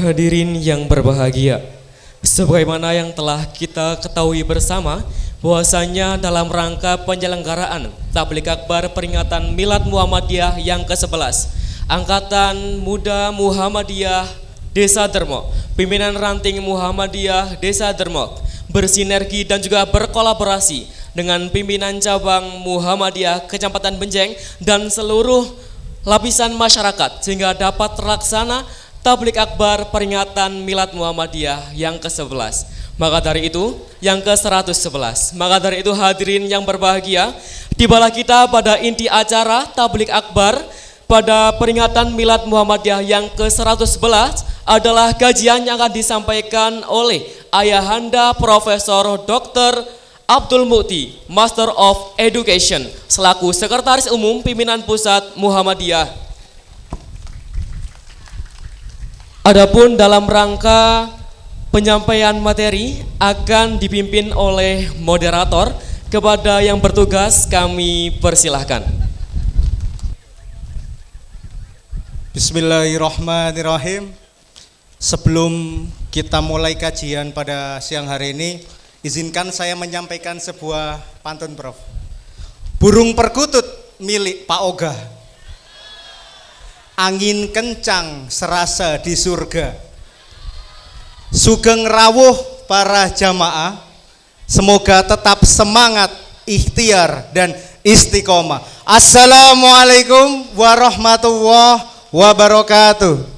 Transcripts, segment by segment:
Hadirin yang berbahagia, sebagaimana yang telah kita ketahui bersama bahwasanya dalam rangka penyelenggaraan Tabligh Akbar peringatan Milad Muhammadiyah yang ke-11, Angkatan Muda Muhammadiyah Desa Dermo, pimpinan ranting Muhammadiyah Desa Dermo bersinergi dan juga berkolaborasi dengan pimpinan cabang Muhammadiyah Kecamatan Benjeng dan seluruh lapisan masyarakat sehingga dapat terlaksana Tabligh Akbar peringatan Milad Muhammadiyah yang ke-11. Maka dari itu yang ke-111. Maka dari itu hadirin yang berbahagia, tibalah kita pada inti acara Tabligh Akbar pada peringatan Milad Muhammadiyah yang ke-111 adalah kajian yang akan disampaikan oleh Ayahanda Profesor Dr. Abdul Mukti, Master of Education, selaku Sekretaris Umum Pimpinan Pusat Muhammadiyah. Adapun dalam rangka penyampaian materi akan dipimpin oleh moderator. Kepada yang bertugas kami persilahkan. Bismillahirrahmanirrahim. Sebelum kita mulai kajian pada siang hari ini, izinkan saya menyampaikan sebuah pantun, Prof. Burung perkutut milik Pak Oga, angin kencang serasa di surga. Sugeng rawuh para jamaah, semoga tetap semangat, ikhtiar dan istiqomah. Assalamualaikum warahmatullahi wabarakatuh.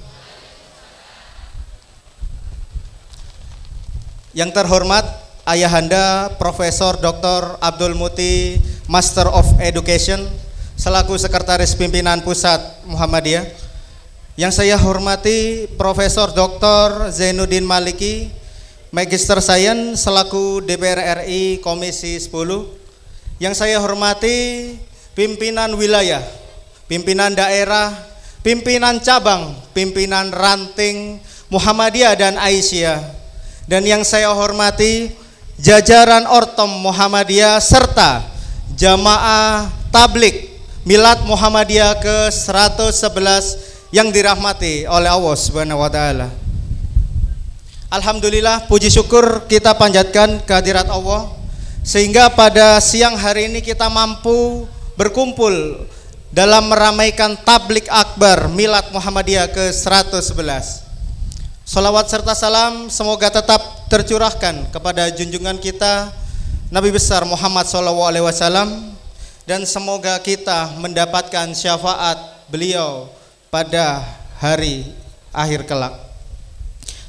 Yang terhormat Ayahanda Profesor Dr. Abdul Mukti, Master of Education, selaku Sekretaris Pimpinan Pusat Muhammadiyah. Yang saya hormati Profesor Dr. Zainuddin Maliki, Magister Sains selaku DPR RI Komisi 10. Yang saya hormati pimpinan wilayah, pimpinan daerah, pimpinan cabang, pimpinan ranting Muhammadiyah dan Aisyah. Dan yang saya hormati jajaran Ortom Muhammadiyah serta jamaah tabligh Milad Muhammadiyah ke-111 yang dirahmati oleh Allah Subhanahu wa taala. Alhamdulillah, puji syukur kita panjatkan kehadirat Allah sehingga pada siang hari ini kita mampu berkumpul dalam meramaikan Tabligh Akbar Milad Muhammadiyah ke-111. Salawat serta salam semoga tetap tercurahkan kepada junjungan kita Nabi besar Muhammad SAW, dan semoga kita mendapatkan syafaat beliau pada hari akhir kelak.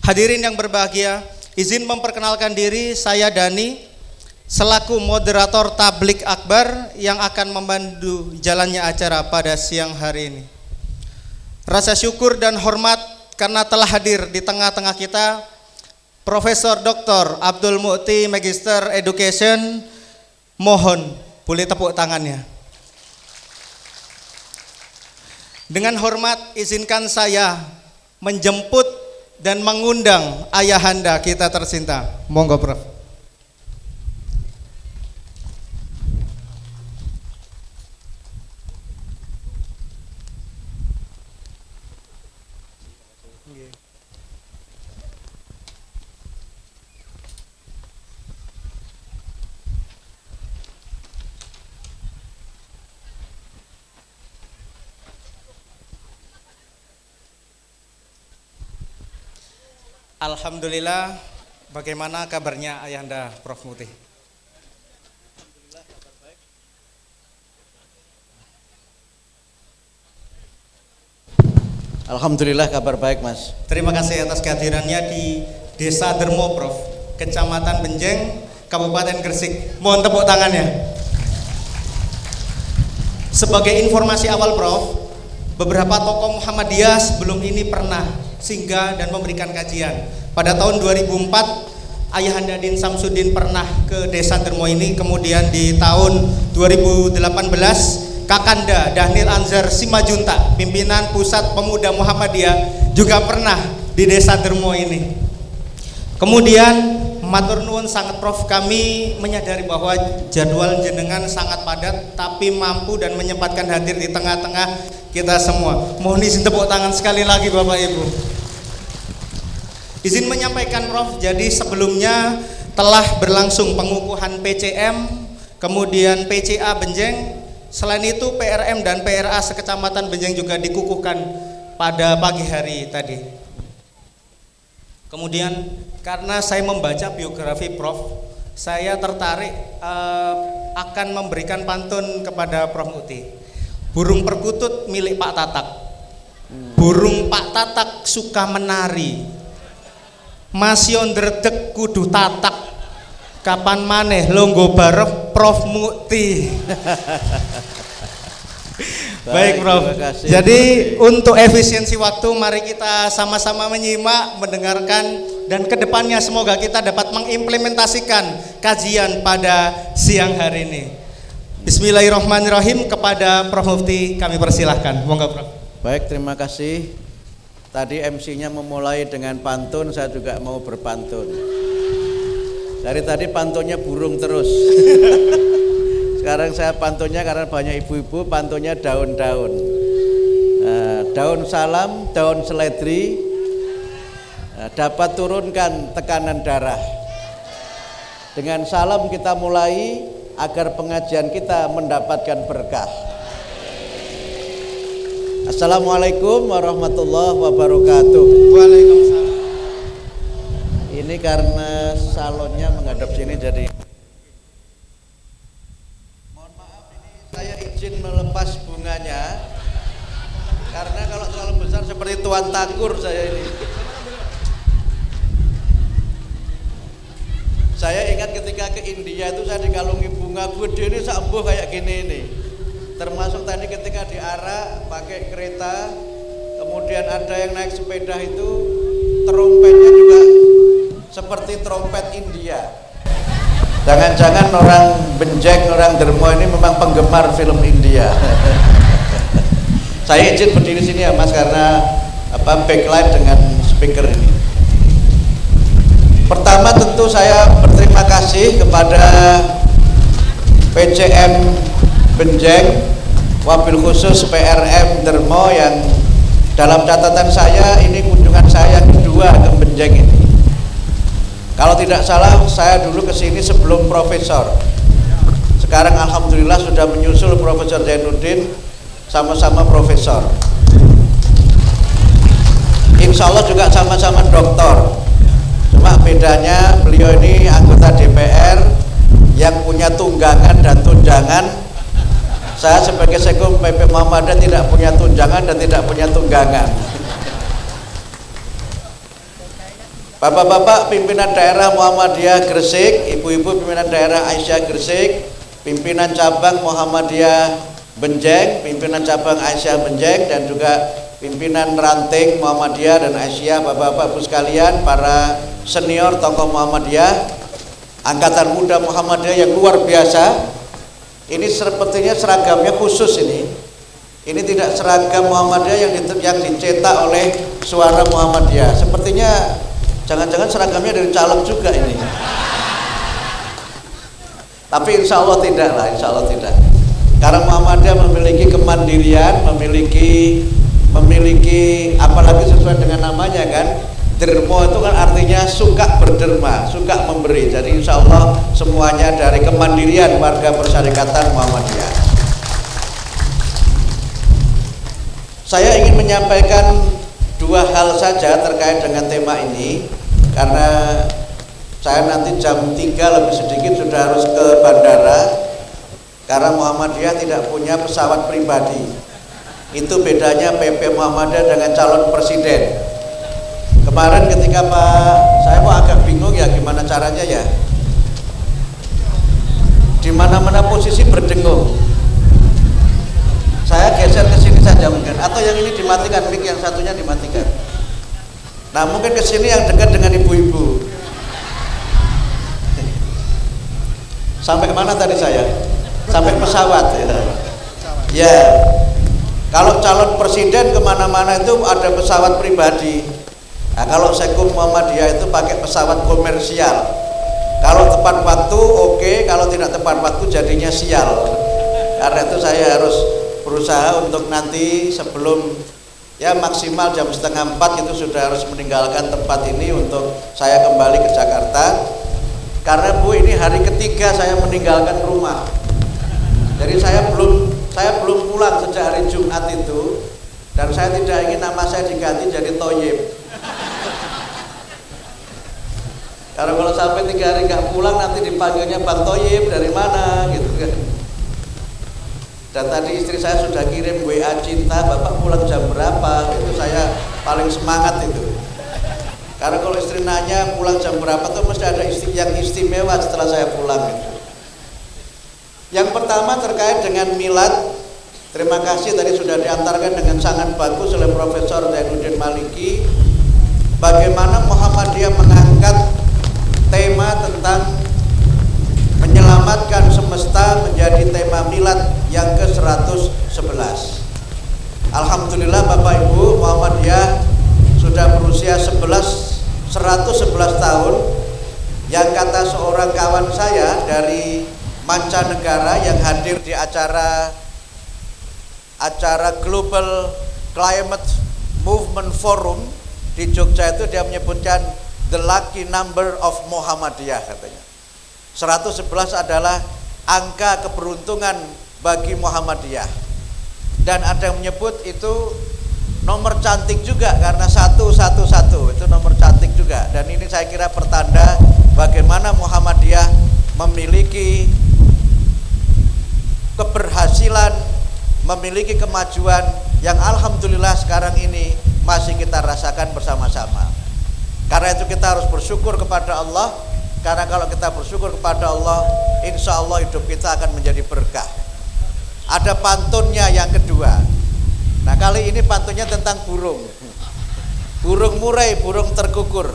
Hadirin yang berbahagia, izin memperkenalkan diri, saya Dani selaku moderator Tabligh Akbar yang akan membantu jalannya acara pada siang hari ini. Rasa syukur dan hormat karena telah hadir di tengah-tengah kita Profesor Dr. Abdul Mukti, Magister Education. Mohon boleh tepuk tangannya. Dengan hormat izinkan saya menjemput dan mengundang ayahanda kita tercinta. Monggo, Prof. Alhamdulillah, bagaimana kabarnya ayahanda Prof. Mukti? Alhamdulillah kabar baik, Mas. Terima kasih atas kehadirannya di Desa Dermo, Prof, Kecamatan Benjeng, Kabupaten Gresik. Mohon tepuk tangannya. Sebagai informasi awal, Prof, beberapa tokoh Muhammadiyah sebelum ini pernah singgah dan memberikan kajian. Pada tahun 2004 Ayahanda Din Samsudin pernah ke Desa Dermo ini. Kemudian di tahun 2018 Kakanda Dhanil Anzar Simajunta, pimpinan Pusat Pemuda Muhammadiyah, juga pernah di Desa Dermo ini. Kemudian matur nuwun sangat, Prof, kami menyadari bahwa jadwal jenengan sangat padat tapi mampu dan menyempatkan hadir di tengah-tengah kita semua. Mohon izin tepuk tangan sekali lagi Bapak Ibu. Izin menyampaikan Prof, jadi sebelumnya telah berlangsung pengukuhan PCM, kemudian PCA Benjeng, selain itu PRM dan PRA sekecamatan Benjeng juga dikukuhkan pada pagi hari tadi. Kemudian karena saya membaca biografi Prof, saya tertarik akan memberikan pantun kepada Prof Muti. Burung perkutut milik Pak Tatak. Burung Pak Tatak suka menari. Masih ndredeg kudu tatak. Kapan maneh longgo bareng Prof Muti. Baik Prof. Jadi untuk efisiensi waktu mari kita sama-sama menyimak, mendengarkan, dan kedepannya semoga kita dapat mengimplementasikan kajian pada siang hari ini. Bismillahirrahmanirrahim. Kepada Prof Mufti kami persilahkan. Monggo Prof. Baik, terima kasih. Tadi MC-nya memulai dengan pantun, saya juga mau berpantun. Dari tadi pantunnya burung terus. Sekarang saya pantunnya karena banyak ibu-ibu, pantunnya daun-daun. Daun salam, daun seledri, dapat turunkan tekanan darah. Dengan salam kita mulai agar pengajian kita mendapatkan berkah. Assalamualaikum warahmatullahi wabarakatuh. Waalaikumsalam. Ini karena salonnya menghadap sini jadi mohon maaf, ini saya izin melepas bunganya karena kalau terlalu besar seperti Tuan Takur saya ini. Saya ingat ketika ke India itu saya dikalungi bunga gede ini sambuh kayak gini ini. Termasuk tadi ketika di Arak pakai kereta, kemudian ada yang naik sepeda itu trompetnya juga seperti trompet India. Jangan-jangan orang Benjeng, orang Dermo ini memang penggemar film India. Saya izin berdiri sini ya Mas karena backlight dengan speaker ini. Pertama tentu saya berterima kasih kepada PCM Benjeng, wabil khusus PRM Dermo yang dalam catatan saya ini kunjungan saya yang kedua ke Benjeng ini. Kalau tidak salah saya dulu kesini sebelum profesor. Sekarang alhamdulillah sudah menyusul Profesor Zainuddin, sama-sama profesor. Insya Allah juga sama-sama doktor. Cuma bedanya beliau ini anggota DPR yang punya tunggangan dan tunjangan. Saya sebagai Sekum PP Muhammadiyah tidak punya tunjangan dan tidak punya tunggangan. Bapak-bapak pimpinan daerah Muhammadiyah Gresik, ibu-ibu pimpinan daerah Aisyah Gresik, pimpinan cabang Muhammadiyah Benjeng, pimpinan cabang Aisyah Benjeng, dan juga pimpinan ranting Muhammadiyah dan Aisyah, bapak-bapak ibu sekalian, para senior tokoh Muhammadiyah, angkatan muda Muhammadiyah yang luar biasa. Ini sepertinya seragamnya khusus ini. Ini tidak seragam Muhammadiyah yang dicetak oleh Suara Muhammadiyah. Sepertinya jangan-jangan seragamnya dari caleg juga ini. Tapi insya Allah tidak lah, insya Allah tidak. Karena Muhammadiyah memiliki kemandirian, memiliki apalagi sesuai dengan namanya kan. Dermo itu kan artinya suka berderma, suka memberi. Jadi insya Allah semuanya dari kemandirian warga Persyarikatan Muhammadiyah. Saya ingin menyampaikan dua hal saja terkait dengan tema ini, karena saya nanti jam 3 lebih sedikit sudah harus ke bandara, karena Muhammadiyah tidak punya pesawat pribadi. Itu bedanya PP Muhammadiyah dengan calon presiden. Kemarin ketika saya mau agak bingung ya gimana caranya ya, di mana-mana posisi berdengung. Saya geser ke sini saja mungkin, atau yang ini dimatikan, mic yang satunya dimatikan. Nah mungkin ke sini yang dekat dengan ibu-ibu. Sampai kemana tadi saya? Sampai pesawat ya. Ya, kalau calon presiden kemana-mana itu ada pesawat pribadi. Nah, kalau Sekum Muhammadiyah itu pakai pesawat komersial. Kalau tepat waktu oke, kalau tidak tepat waktu jadinya sial. Karena itu saya harus berusaha untuk nanti sebelum ya maksimal jam 3:30 itu sudah harus meninggalkan tempat ini untuk saya kembali ke Jakarta. Karena Bu, ini hari ketiga saya meninggalkan rumah. Jadi saya belum pulang sejak hari Jumat itu, dan saya tidak ingin nama saya diganti jadi Toyib. Karena kalau sampai 3 hari nggak pulang nanti dipanggilnya Bang Toyib dari mana gitu kan. Dan tadi istri saya sudah kirim WA cinta, Bapak pulang jam berapa? Itu saya paling semangat itu. Karena kalau istri nanya pulang jam berapa tuh mesti ada yang istimewa setelah saya pulang gitu. Yang pertama terkait dengan milad. Terima kasih tadi sudah diantarkan dengan sangat bagus oleh Profesor Zainuddin Maliki. Bagaimana Muhammadiyah mengangkat tema tentang menyelamatkan semesta menjadi tema milad yang ke-111. Alhamdulillah Bapak Ibu, Muhammadiyah sudah berusia 111 tahun. Yang kata seorang kawan saya dari mancanegara yang hadir di acara Global Climate Movement Forum di Jogja itu, dia menyebutkan the lucky number of Muhammadiyah katanya. 111 adalah angka keberuntungan bagi Muhammadiyah. Dan ada yang menyebut itu nomor cantik juga karena 111 itu nomor cantik juga. Dan ini saya kira pertanda bagaimana Muhammadiyah memiliki keberhasilan, memiliki kemajuan yang alhamdulillah sekarang ini masih kita rasakan bersama-sama. Karena itu kita harus bersyukur kepada Allah. Karena kalau kita bersyukur kepada Allah, insya Allah hidup kita akan menjadi berkah. Ada pantunnya yang kedua. Nah, kali ini pantunnya tentang burung. Burung murai, burung terkukur.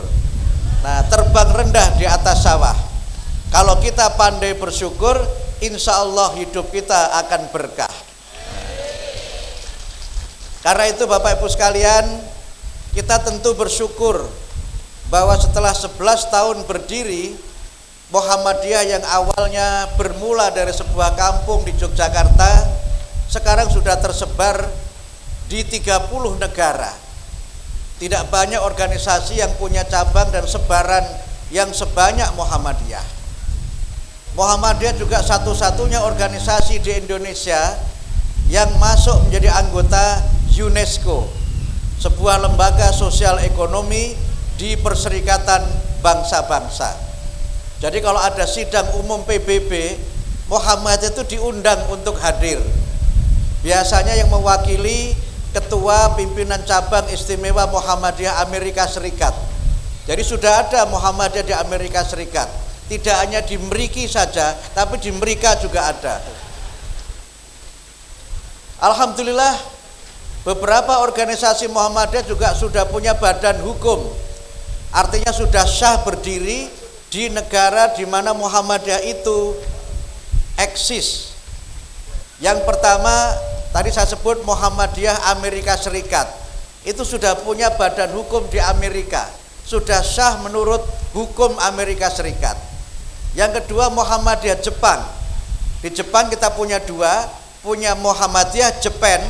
Nah, terbang rendah di atas sawah. Kalau kita pandai bersyukur, insya Allah hidup kita akan berkah. Karena itu Bapak Ibu sekalian, kita tentu bersyukur bahwa setelah 11 tahun berdiri, Muhammadiyah yang awalnya bermula dari sebuah kampung di Yogyakarta, sekarang sudah tersebar di 30 negara. Tidak banyak organisasi yang punya cabang dan sebaran yang sebanyak Muhammadiyah. Muhammadiyah juga satu-satunya organisasi di Indonesia yang masuk menjadi anggota UNESCO, sebuah lembaga sosial ekonomi di Perserikatan Bangsa-Bangsa. Jadi kalau ada sidang umum PBB, Muhammadiyah itu diundang untuk hadir. Biasanya yang mewakili Ketua Pimpinan Cabang Istimewa Muhammadiyah Amerika Serikat. Jadi sudah ada Muhammadiyah di Amerika Serikat. Tidak hanya di Meriki saja, tapi di Merika juga ada. Alhamdulillah, beberapa organisasi Muhammadiyah juga sudah punya badan hukum. Artinya sudah sah berdiri di negara di mana Muhammadiyah itu eksis. Yang pertama, tadi saya sebut Muhammadiyah Amerika Serikat. Itu sudah punya badan hukum di Amerika. Sudah sah menurut hukum Amerika Serikat. Yang kedua, Muhammadiyah Jepang. Di Jepang kita punya dua, punya Muhammadiyah Jepang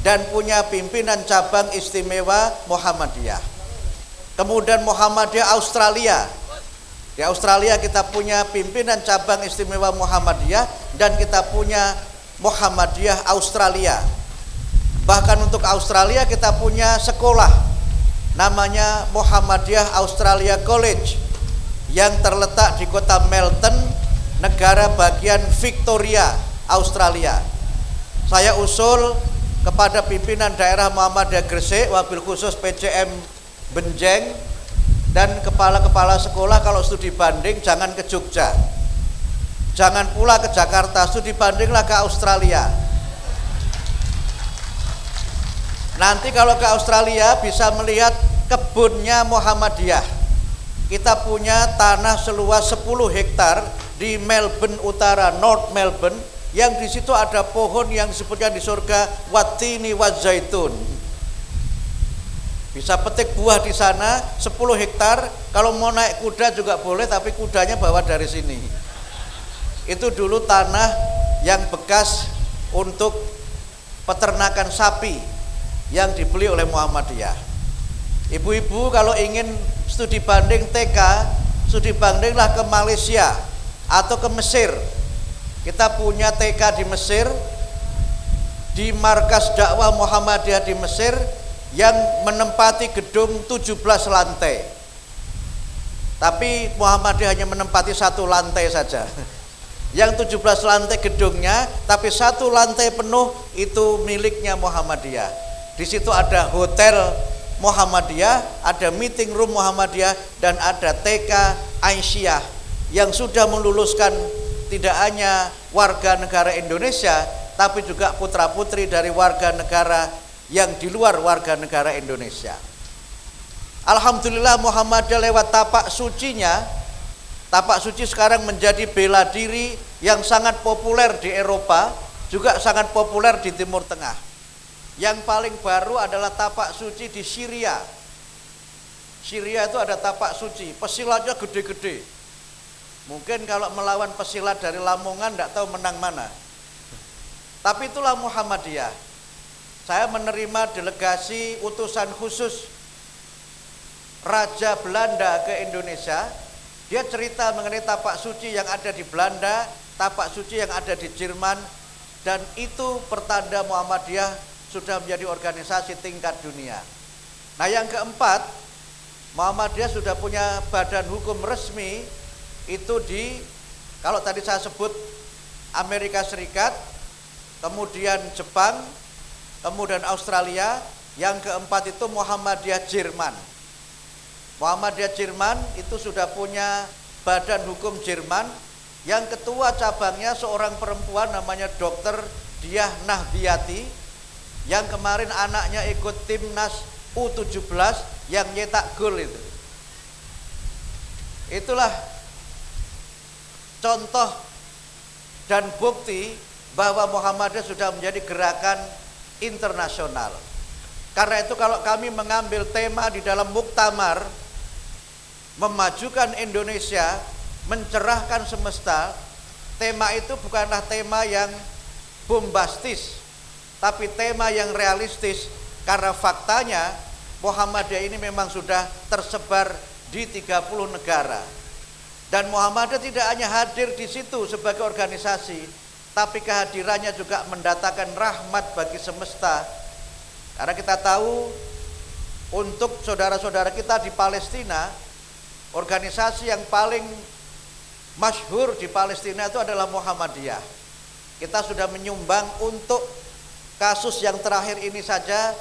dan punya pimpinan cabang istimewa Muhammadiyah. Kemudian Muhammadiyah Australia. Di Australia kita punya pimpinan cabang istimewa Muhammadiyah dan kita punya Muhammadiyah Australia. Bahkan untuk Australia kita punya sekolah namanya Muhammadiyah Australia College yang terletak di kota Melton, negara bagian Victoria, Australia. Saya usul kepada pimpinan daerah Muhammadiyah Gresik, wabil khusus PCM Benjeng, dan kepala-kepala sekolah kalau studi banding jangan ke Jogja, jangan pula ke Jakarta, studi bandinglah ke Australia. Nanti kalau ke Australia bisa melihat kebunnya Muhammadiyah. Kita punya tanah seluas 10 hektar di Melbourne Utara, North Melbourne, yang di situ ada pohon yang disebutnya di surga watini wazaitun. Bisa petik buah di sana 10 hektar. Kalau mau naik kuda juga boleh, tapi kudanya bawa dari sini. Itu dulu tanah yang bekas untuk peternakan sapi. yang dibeli oleh Muhammadiyah. Ibu-ibu kalau ingin studi banding TK, studi bandinglah ke Malaysia atau ke Mesir. Kita punya TK di Mesir, di markas dakwah Muhammadiyah di Mesir yang menempati gedung 17 lantai. Tapi Muhammadiyah hanya menempati 1 lantai saja. Yang 17 lantai gedungnya, tapi 1 lantai penuh itu miliknya Muhammadiyah. Di situ ada hotel Muhammadiyah, ada meeting room Muhammadiyah, dan ada TK Aisyah yang sudah meluluskan tidak hanya warga negara Indonesia, tapi juga putra-putri dari warga negara yang di luar warga negara Indonesia. Alhamdulillah Muhammadiyah lewat tapak sucinya, tapak suci sekarang menjadi bela diri yang sangat populer di Eropa, juga sangat populer di Timur Tengah. Yang paling baru adalah tapak suci di Syria. Syria itu ada tapak suci, pesilatnya gede-gede. Mungkin kalau melawan pesilat dari Lamongan tidak tahu menang mana. Tapi itulah Muhammadiyah. Saya menerima delegasi utusan khusus Raja Belanda ke Indonesia. Dia cerita mengenai tapak suci yang ada di Belanda, tapak suci yang ada di Jerman, dan itu pertanda Muhammadiyah sudah menjadi organisasi tingkat dunia. Nah, yang keempat, Muhammadiyah sudah punya badan hukum resmi itu di, kalau tadi saya sebut Amerika Serikat, kemudian Jepang, kemudian Australia, yang keempat itu Muhammadiyah Jerman. Muhammadiyah Jerman itu sudah punya badan hukum Jerman, yang ketua cabangnya seorang perempuan namanya Dr. Diah Nahdiati, yang kemarin anaknya ikut timnas U17 yang nyetak gol itu. Itulah contoh dan bukti bahwa Muhammadiyah sudah menjadi gerakan internasional. Karena itu kalau kami mengambil tema di dalam muktamar memajukan Indonesia, mencerahkan semesta, tema itu bukanlah tema yang bombastis, tapi tema yang realistis, karena faktanya Muhammadiyah ini memang sudah tersebar di 30 negara. Dan Muhammadiyah tidak hanya hadir di situ sebagai organisasi, tapi kehadirannya juga mendatangkan rahmat bagi semesta. Karena kita tahu untuk saudara-saudara kita di Palestina, organisasi yang paling masyhur di Palestina itu adalah Muhammadiyah. Kita sudah menyumbang untuk kasus yang terakhir ini saja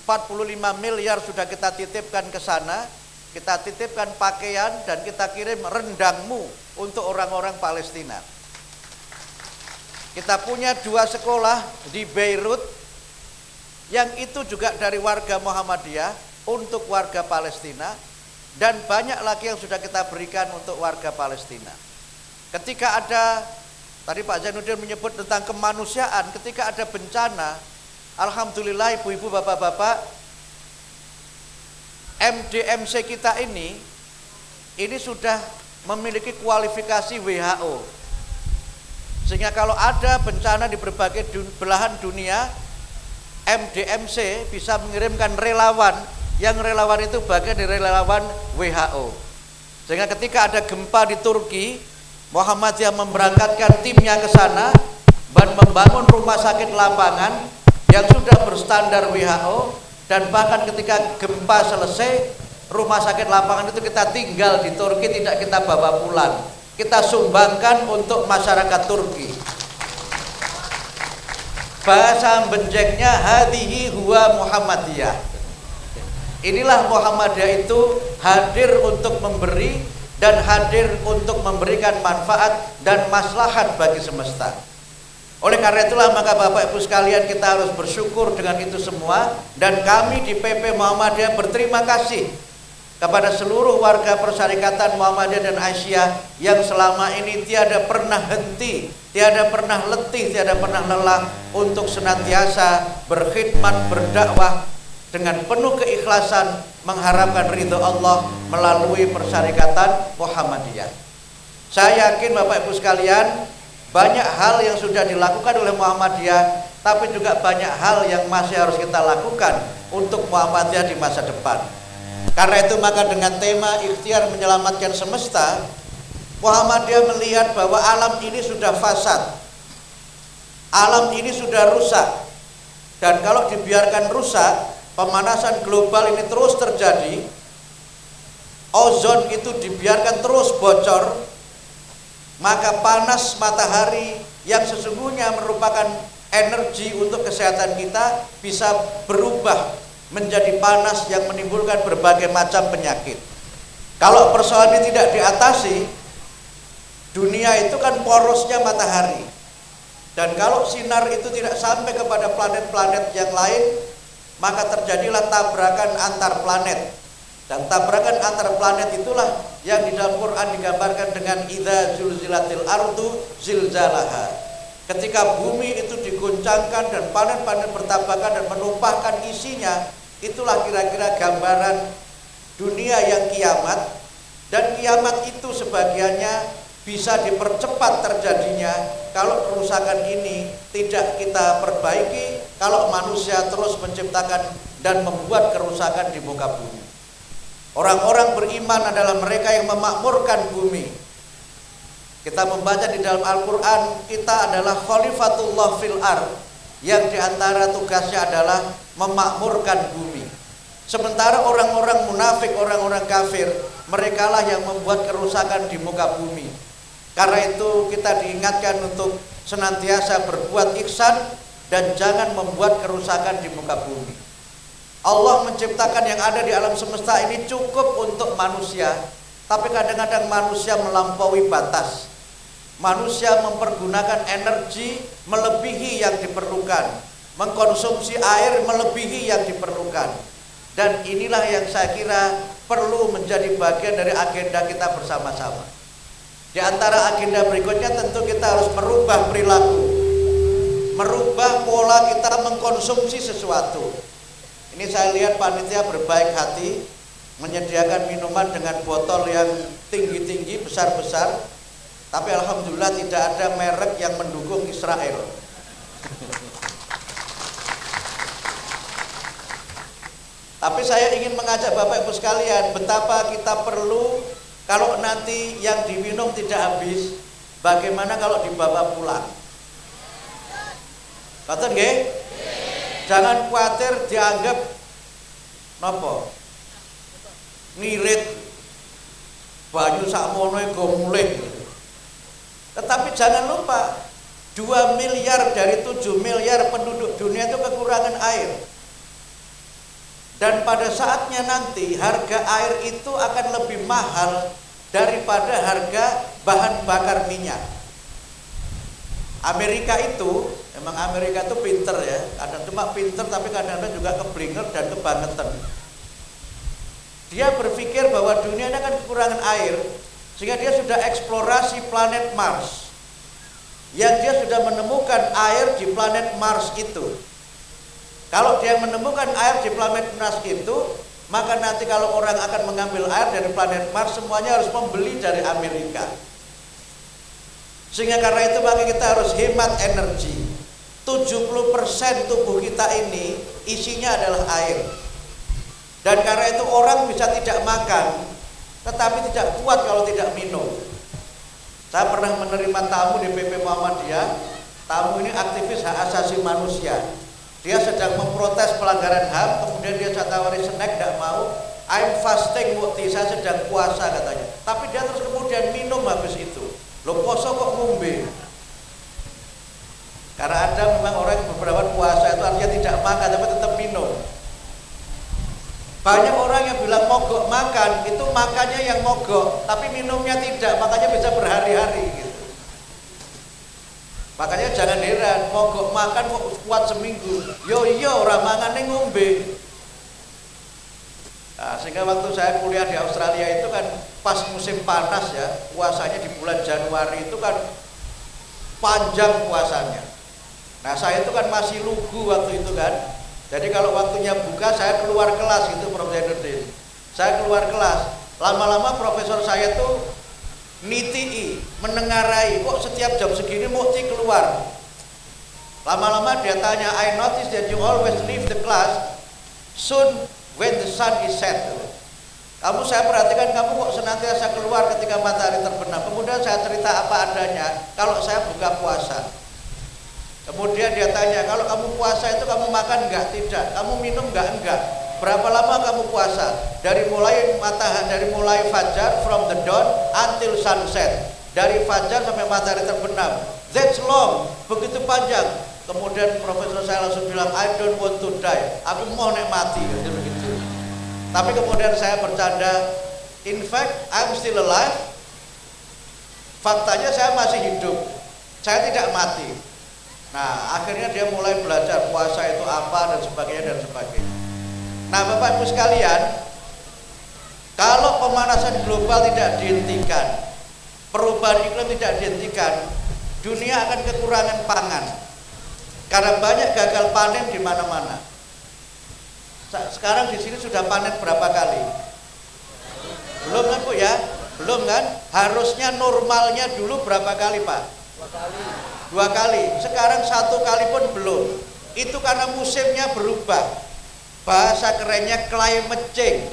45 miliar sudah kita titipkan ke sana. Kita titipkan pakaian dan kita kirim rendangmu untuk orang-orang Palestina. Kita punya 2 sekolah di Beirut yang itu juga dari warga Muhammadiyah untuk warga Palestina, dan banyak lagi yang sudah kita berikan untuk warga Palestina. Ketika ada, tadi Pak Zainuddin menyebut tentang kemanusiaan, ketika ada bencana, alhamdulillah ibu-ibu, bapak-bapak, MDMC kita ini sudah memiliki kualifikasi WHO. Sehingga kalau ada bencana di berbagai belahan dunia, MDMC bisa mengirimkan relawan, yang relawan itu bagian dari relawan WHO. Sehingga ketika ada gempa di Turki, Muhammadiyah memberangkatkan timnya ke sana dan membangun rumah sakit lapangan yang sudah berstandar WHO, dan bahkan ketika gempa selesai, rumah sakit lapangan itu kita tinggal di Turki, tidak kita bawa pulang, kita sumbangkan untuk masyarakat Turki. Bahasa benjeknya hadihi huwa Muhammadiyah. Inilah Muhammadiyah itu hadir untuk memberi dan hadir untuk memberikan manfaat dan maslahat bagi semesta. Oleh karena itulah maka Bapak Ibu sekalian, kita harus bersyukur dengan itu semua, dan kami di PP Muhammadiyah berterima kasih kepada seluruh warga Persyarikatan Muhammadiyah dan Aisyah yang selama ini tiada pernah henti, tiada pernah letih, tiada pernah lelah untuk senantiasa berkhidmat, berdakwah dengan penuh keikhlasan, mengharapkan ridho Allah melalui Persyarikatan Muhammadiyah. Saya yakin Bapak Ibu sekalian, banyak hal yang sudah dilakukan oleh Muhammadiyah tapi juga banyak hal yang masih harus kita lakukan untuk Muhammadiyah di masa depan. Karena itu maka dengan tema ikhtiar menyelamatkan semesta, Muhammadiyah melihat bahwa alam ini sudah fasad, alam ini sudah rusak, dan kalau dibiarkan rusak, pemanasan global ini terus terjadi, ozon itu dibiarkan terus bocor, maka panas matahari yang sesungguhnya merupakan energi untuk kesehatan kita bisa berubah menjadi panas yang menimbulkan berbagai macam penyakit. Kalau persoalan ini tidak diatasi, dunia itu kan porosnya matahari, dan kalau sinar itu tidak sampai kepada planet-planet yang lain, maka terjadilah tabrakan antar planet. Dan tabrakan antar planet itulah yang di dalam Quran digambarkan dengan idza zulzilatil ardu zilzalaha. Ketika bumi itu diguncangkan dan planet-planet bertabrakan dan menumpahkan isinya, itulah kira-kira gambaran dunia yang kiamat. Dan kiamat itu sebagiannya bisa dipercepat terjadinya kalau kerusakan ini tidak kita perbaiki, kalau manusia terus menciptakan dan membuat kerusakan di muka bumi. Orang-orang beriman adalah mereka yang memakmurkan bumi. Kita membaca di dalam Al-Quran, kita adalah khalifatullah fil ard, yang diantara tugasnya adalah memakmurkan bumi. Sementara orang-orang munafik, orang-orang kafir, merekalah yang membuat kerusakan di muka bumi. Karena itu kita diingatkan untuk senantiasa berbuat ihsan dan jangan membuat kerusakan di muka bumi. Allah menciptakan yang ada di alam semesta ini cukup untuk manusia, tapi kadang-kadang manusia melampaui batas. Manusia mempergunakan energi melebihi yang diperlukan, mengkonsumsi air melebihi yang diperlukan. Dan inilah yang saya kira perlu menjadi bagian dari agenda kita bersama-sama. Di antara agenda berikutnya tentu kita harus merubah perilaku, merubah pola kita mengkonsumsi sesuatu. Ini saya lihat panitia berbaik hati menyediakan minuman dengan botol yang tinggi-tinggi, besar-besar, tapi alhamdulillah tidak ada merek yang mendukung Israel. Tapi saya ingin mengajak Bapak Ibu sekalian, betapa kita perlu kalau nanti yang diminum tidak habis, bagaimana kalau dibawa pulang? Kata nggih? Jangan khawatir dianggap napa? Ngirit banyu sakmono iku mulih. Tetapi jangan lupa 2 miliar dari 7 miliar penduduk dunia itu kekurangan air. Dan pada saatnya nanti harga air itu akan lebih mahal daripada harga bahan bakar minyak. Amerika itu, emang Amerika itu pinter ya, kadang cuma pinter tapi kadang-kadang juga keblinger dan kebangetan. Dia berpikir bahwa dunia ini akan kekurangan air, sehingga dia sudah eksplorasi planet Mars, yang dia sudah menemukan air di planet Mars itu. Kalau dia menemukan air di planet Mars itu, maka nanti kalau orang akan mengambil air dari planet Mars, semuanya harus membeli dari Amerika. Sehingga karena itu maka kita harus hemat energi. 70% tubuh kita ini isinya adalah air. Dan karena itu orang bisa tidak makan, tetapi tidak kuat kalau tidak minum. Saya pernah menerima tamu di PP Muhammadiyah. Tamu ini aktivis hak asasi manusia. Dia sedang memprotes pelanggaran HAM, kemudian dia saya tawari snack, tidak mau. I'm fasting, Mukti, saya sedang puasa katanya. Tapi dia terus kemudian minum habis itu. Lo poso kok ngombe? Karena ada memang orang yang beberapa puasa itu artinya tidak makan tapi tetap minum. Banyak orang yang bilang mogok makan, itu makannya yang mogok, tapi minumnya tidak, makanya bisa berhari-hari gitu. Makanya jangan heran, mogok makan kok kuat seminggu. Yo iya orang mangane ngombe. Nah, sehingga waktu saya kuliah di Australia itu kan pas musim panas ya, puasanya di bulan Januari itu kan panjang puasanya. Nah saya itu kan masih lugu waktu itu kan. Jadi kalau waktunya buka saya keluar kelas gitu Profesor Nurdin. Saya keluar kelas. Lama-lama profesor saya tuh nitii, menengarai, kok setiap jam segini Mukti keluar. Lama-lama dia tanya, I notice that you always leave the class soon when the sun is set. Saya perhatikan kamu kok senantiasa keluar ketika matahari terbenam. Kemudian saya cerita apa adanya kalau saya buka puasa. Kemudian dia tanya, kalau kamu puasa itu kamu makan enggak? Tidak. Kamu minum enggak? Enggak. Berapa lama kamu puasa? Dari mulai fajar, from the dawn until sunset. Dari fajar sampai matahari terbenam. That's long, begitu panjang. Kemudian profesor saya langsung bilang, I don't want to die. Aku mau nek mati, begitu. Tapi kemudian saya bercanda, in fact, I'm still alive. Faktanya saya masih hidup. Saya tidak mati. Nah, akhirnya dia mulai belajar puasa itu apa dan sebagainya dan sebagainya. Nah, Bapak Ibu sekalian, kalau pemanasan global tidak dihentikan, perubahan iklim tidak dihentikan, dunia akan kekurangan pangan. Karena banyak gagal panen di mana-mana. Sekarang di sini sudah panen berapa kali? Belum kan Bu ya? Belum kan? Harusnya normalnya dulu berapa kali Pak? 2 kali. Sekarang 1 kali pun belum. Itu karena musimnya berubah. Bahasa kerennya climate change.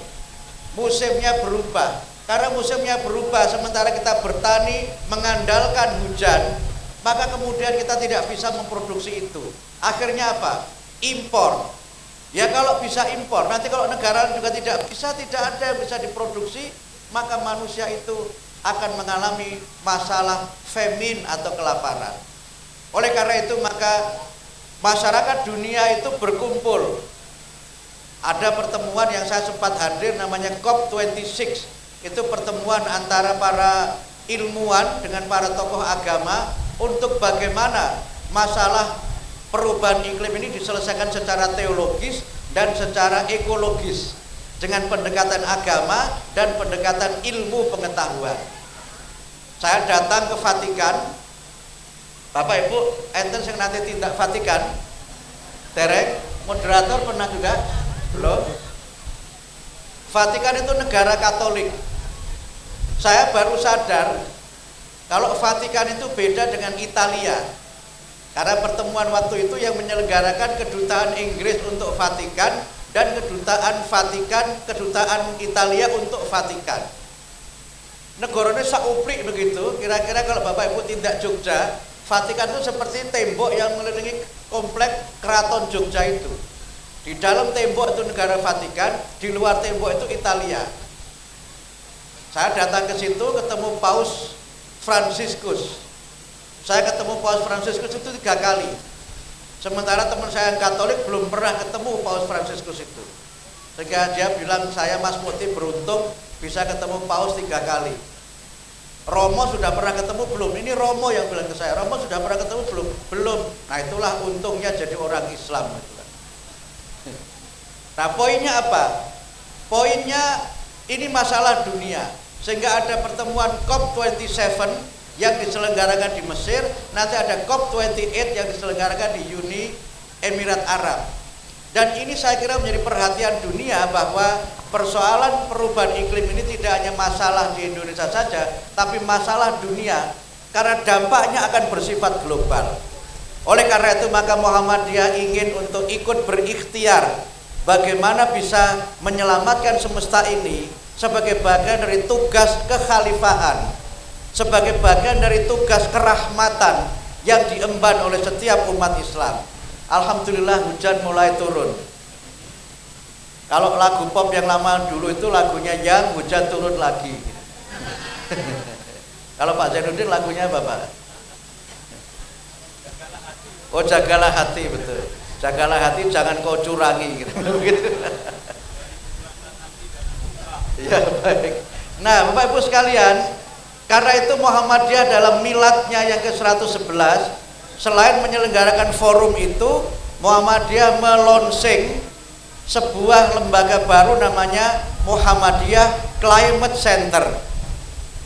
Musimnya berubah. Karena musimnya berubah, sementara kita bertani mengandalkan hujan, maka kemudian kita tidak bisa memproduksi itu. Akhirnya apa? Impor. Ya kalau bisa impor, nanti kalau negara juga tidak bisa, tidak ada yang bisa diproduksi, maka manusia itu akan mengalami masalah famine atau kelaparan. Oleh karena itu maka masyarakat dunia itu berkumpul. Ada pertemuan yang saya sempat hadir namanya COP26. Itu pertemuan antara para ilmuwan dengan para tokoh agama untuk bagaimana masalah perubahan iklim ini diselesaikan secara teologis dan secara ekologis dengan pendekatan agama dan pendekatan ilmu pengetahuan. Saya datang ke Vatikan. Bapak Ibu, enten sing nanti tindak Vatikan? Derek, moderator pernah juga? Belum? Vatikan itu negara Katolik. Saya baru sadar kalau Vatikan itu beda dengan Italia. Karena pertemuan waktu itu yang menyelenggarakan kedutaan Inggris untuk Vatikan dan kedutaan Italia untuk Vatikan. Negaranya sauplik begitu. Kira-kira kalau Bapak Ibu tindak Jogja, Vatikan itu seperti tembok yang mengelilingi komplek Keraton Jogja itu. Di dalam tembok itu negara Vatikan, di luar tembok itu Italia. Saya datang ke situ ketemu Paus Fransiskus. Saya ketemu Paus Fransiskus itu 3 kali. Sementara teman saya yang Katolik belum pernah ketemu Paus Fransiskus itu. Sehingga dia bilang, saya Mas Muti beruntung bisa ketemu Paus 3 kali. Romo sudah pernah ketemu belum? Ini Romo yang bilang ke saya, Romo sudah pernah ketemu belum? Belum. Nah itulah untungnya jadi orang Islam. Nah poinnya apa? Poinnya ini masalah dunia. Sehingga ada pertemuan COP27 yang diselenggarakan di Mesir, nanti ada COP28 yang diselenggarakan di Uni Emirat Arab. Dan ini saya kira menjadi perhatian dunia bahwa persoalan perubahan iklim ini tidak hanya masalah di Indonesia saja, tapi masalah dunia karena dampaknya akan bersifat global. Oleh karena itu maka Muhammadiyah ingin untuk ikut berikhtiar bagaimana bisa menyelamatkan semesta ini sebagai bagian dari tugas kekhalifahan, sebagai bagian dari tugas kerahmatan yang diemban oleh setiap umat Islam. Alhamdulillah hujan mulai turun. Kalau lagu pop yang lama dulu itu lagunya Yang Hujan Turun Lagi. Kalau Pak Zainuddin lagunya apa Pak? Oh jagalah hati, betul. Jagalah hati, jangan kau curangi, gitu. Ya baik. Nah Bapak Ibu sekalian, karena itu Muhammadiyah dalam miladnya yang ke-111, selain menyelenggarakan forum itu, Muhammadiyah melonsing sebuah lembaga baru namanya Muhammadiyah Climate Center.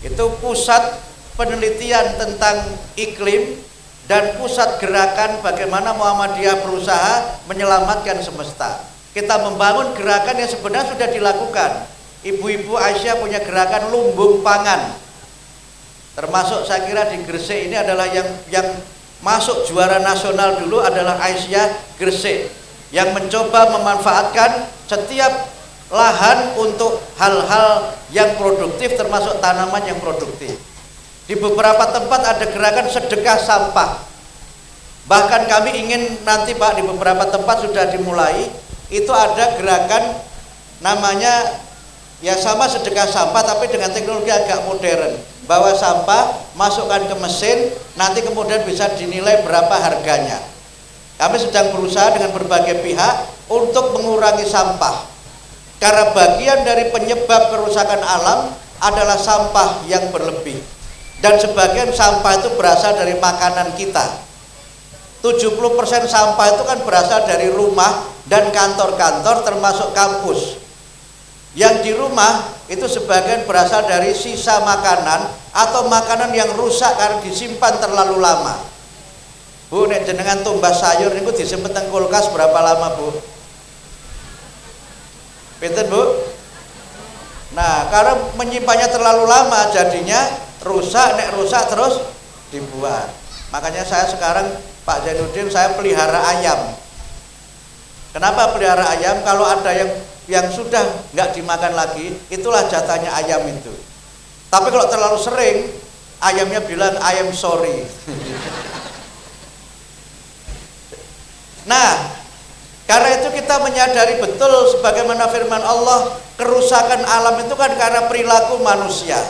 Itu pusat penelitian tentang iklim dan pusat gerakan bagaimana Muhammadiyah berusaha menyelamatkan semesta. Kita membangun gerakan yang sebenarnya sudah dilakukan. Ibu-ibu Aisyah punya gerakan lumbung pangan. Termasuk saya kira di Gresik ini adalah yang masuk juara nasional dulu adalah Aisyah Gresik yang mencoba memanfaatkan setiap lahan untuk hal-hal yang produktif, termasuk tanaman yang produktif. Di beberapa tempat ada gerakan sedekah sampah. Bahkan kami ingin nanti Pak, di beberapa tempat sudah dimulai, itu ada gerakan namanya ya sama sedekah sampah tapi dengan teknologi agak modern. Bawa sampah, masukkan ke mesin, nanti kemudian bisa dinilai berapa harganya. Kami sedang berusaha dengan berbagai pihak untuk mengurangi sampah. Karena bagian dari penyebab kerusakan alam adalah sampah yang berlebih. Dan sebagian sampah itu berasal dari makanan kita. 70% sampah itu kan berasal dari rumah dan kantor-kantor termasuk kampus. Yang di rumah itu sebagian berasal dari sisa makanan atau makanan yang rusak karena disimpan terlalu lama. Bu, nek jenengan tumbas sayur niku disimpen teng kulkas berapa lama, Bu? Pinten, Bu? Nah, karena menyimpannya terlalu lama jadinya rusak, nek rusak terus dibuang. Makanya saya sekarang Pak Zainuddin saya pelihara ayam. Kenapa pelihara ayam? Kalau ada yang sudah nggak dimakan lagi, itulah jatahnya ayam itu. Tapi kalau terlalu sering, ayamnya bilang I am sorry. Nah, karena itu kita menyadari betul sebagaimana firman Allah, kerusakan alam itu kan karena perilaku manusia.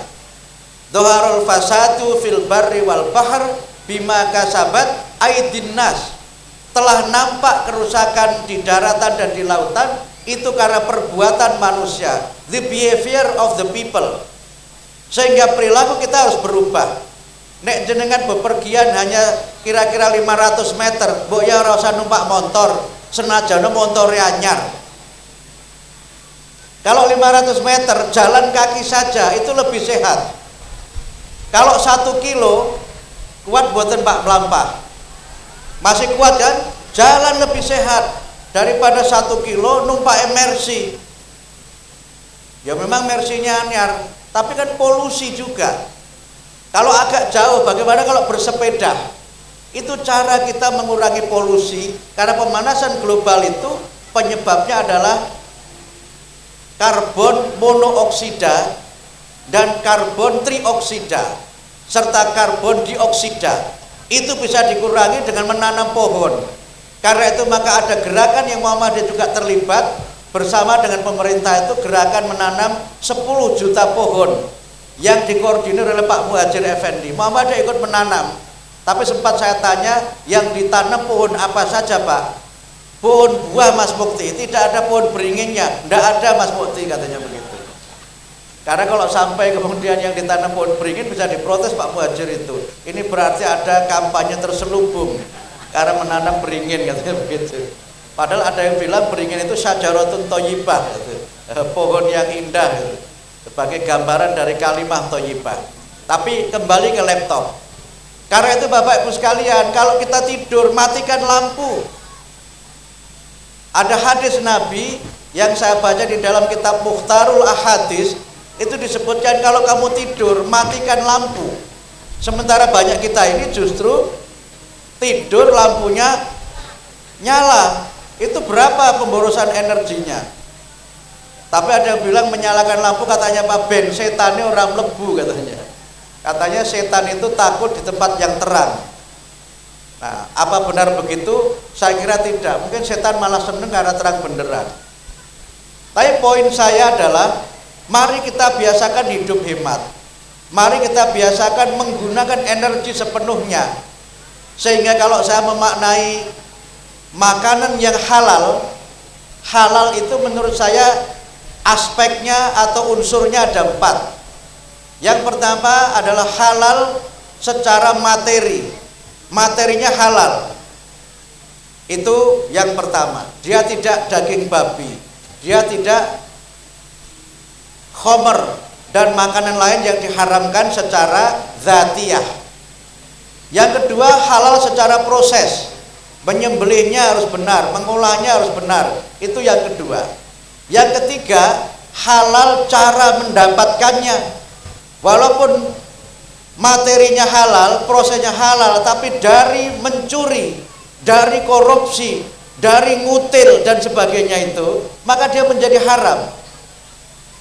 Dhaharul fasadu fil barri wal bahr bima kasabat aydin nas. Telah nampak kerusakan di daratan dan di lautan itu karena perbuatan manusia, the behavior of the people. Sehingga perilaku kita harus berubah. Nek jenengan bepergian hanya kira-kira 500 meter, mbok ya ora usah numpak motor, senajane montore anyar. Kalau 500 meter jalan kaki saja itu lebih sehat. Kalau 1 kilo kuat buatan Pak melampah. Masih kuat kan? Jalan lebih sehat daripada 1 kilo numpak Mercy. Ya memang Mercy-nya anyar, tapi kan polusi juga. Kalau agak jauh, bagaimana kalau bersepeda? Itu cara kita mengurangi polusi, karena pemanasan global itu penyebabnya adalah karbon monooksida dan karbon trioksida serta karbon dioksida. Itu bisa dikurangi dengan menanam pohon. Karena itu maka ada gerakan yang Muhammadiyah juga terlibat bersama dengan pemerintah, itu gerakan menanam 10 juta pohon yang dikoordinir oleh Pak Muhajir Effendi. Muhammadiyah ikut menanam. Tapi sempat saya tanya, yang ditanam pohon apa saja Pak? Pohon buah Mas Mukti, tidak ada pohon beringinnya. Tidak ada Mas Mukti, katanya begitu. Karena kalau sampai kemudian yang ditanam pohon beringin bisa diprotes Pak Muhajir itu. Ini berarti ada kampanye terselubung karena menanam beringin, katanya begitu. Padahal ada yang bilang beringin itu syajaratun thayyibah, gitu. Pohon yang indah, gitu. Sebagai gambaran dari kalimah thayyibah. Tapi kembali ke laptop. Karena itu Bapak Ibu sekalian, kalau kita tidur matikan lampu. Ada hadis Nabi yang saya baca di dalam kitab Mukhtarul Ahadis, itu disebutkan kalau kamu tidur matikan lampu. Sementara banyak kita ini justru tidur lampunya nyala. Itu berapa pemborosan energinya? Tapi ada yang bilang menyalakan lampu, katanya Pak Ben, setannya orang mlebu katanya. Katanya setan itu takut di tempat yang terang. Nah, apa benar begitu? Saya kira tidak. Mungkin setan malah seneng karena terang benderang. Tapi poin saya adalah, mari kita biasakan hidup hemat. Mari kita biasakan menggunakan energi sepenuhnya. Sehingga kalau saya memaknai makanan yang halal, halal itu menurut saya aspeknya atau unsurnya ada 4. Yang pertama adalah halal secara materi. Materinya halal. Itu yang pertama. Dia tidak daging babi, dia tidak khomer dan makanan lain yang diharamkan secara dzatiyah. Yang kedua, halal secara proses. Menyembelihnya harus benar, mengolahnya harus benar. Itu yang kedua. Yang ketiga, halal cara mendapatkannya. Walaupun materinya halal, prosesnya halal, tapi dari mencuri, dari korupsi, dari ngutil dan sebagainya itu, maka dia menjadi haram.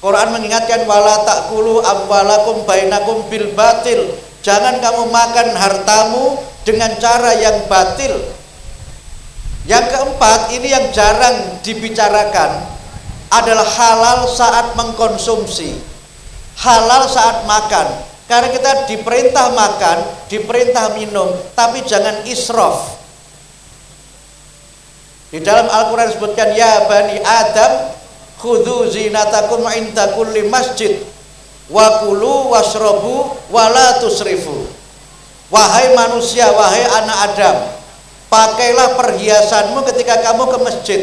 Quran mengingatkan wala ta'kulu amwalakum bainakum bil batil. Jangan kamu makan hartamu dengan cara yang batil. Yang keempat, ini yang jarang dibicarakan, adalah halal saat mengkonsumsi, halal saat makan. Karena kita diperintah makan, diperintah minum, tapi jangan israf. Di dalam Al-Quran disebutkan, ya bani Adam khudhu zinatakum inda kulli masjid wa kulu washrabu wa la tusrifu. Wahai manusia, wahai anak Adam, pakailah perhiasanmu ketika kamu ke masjid.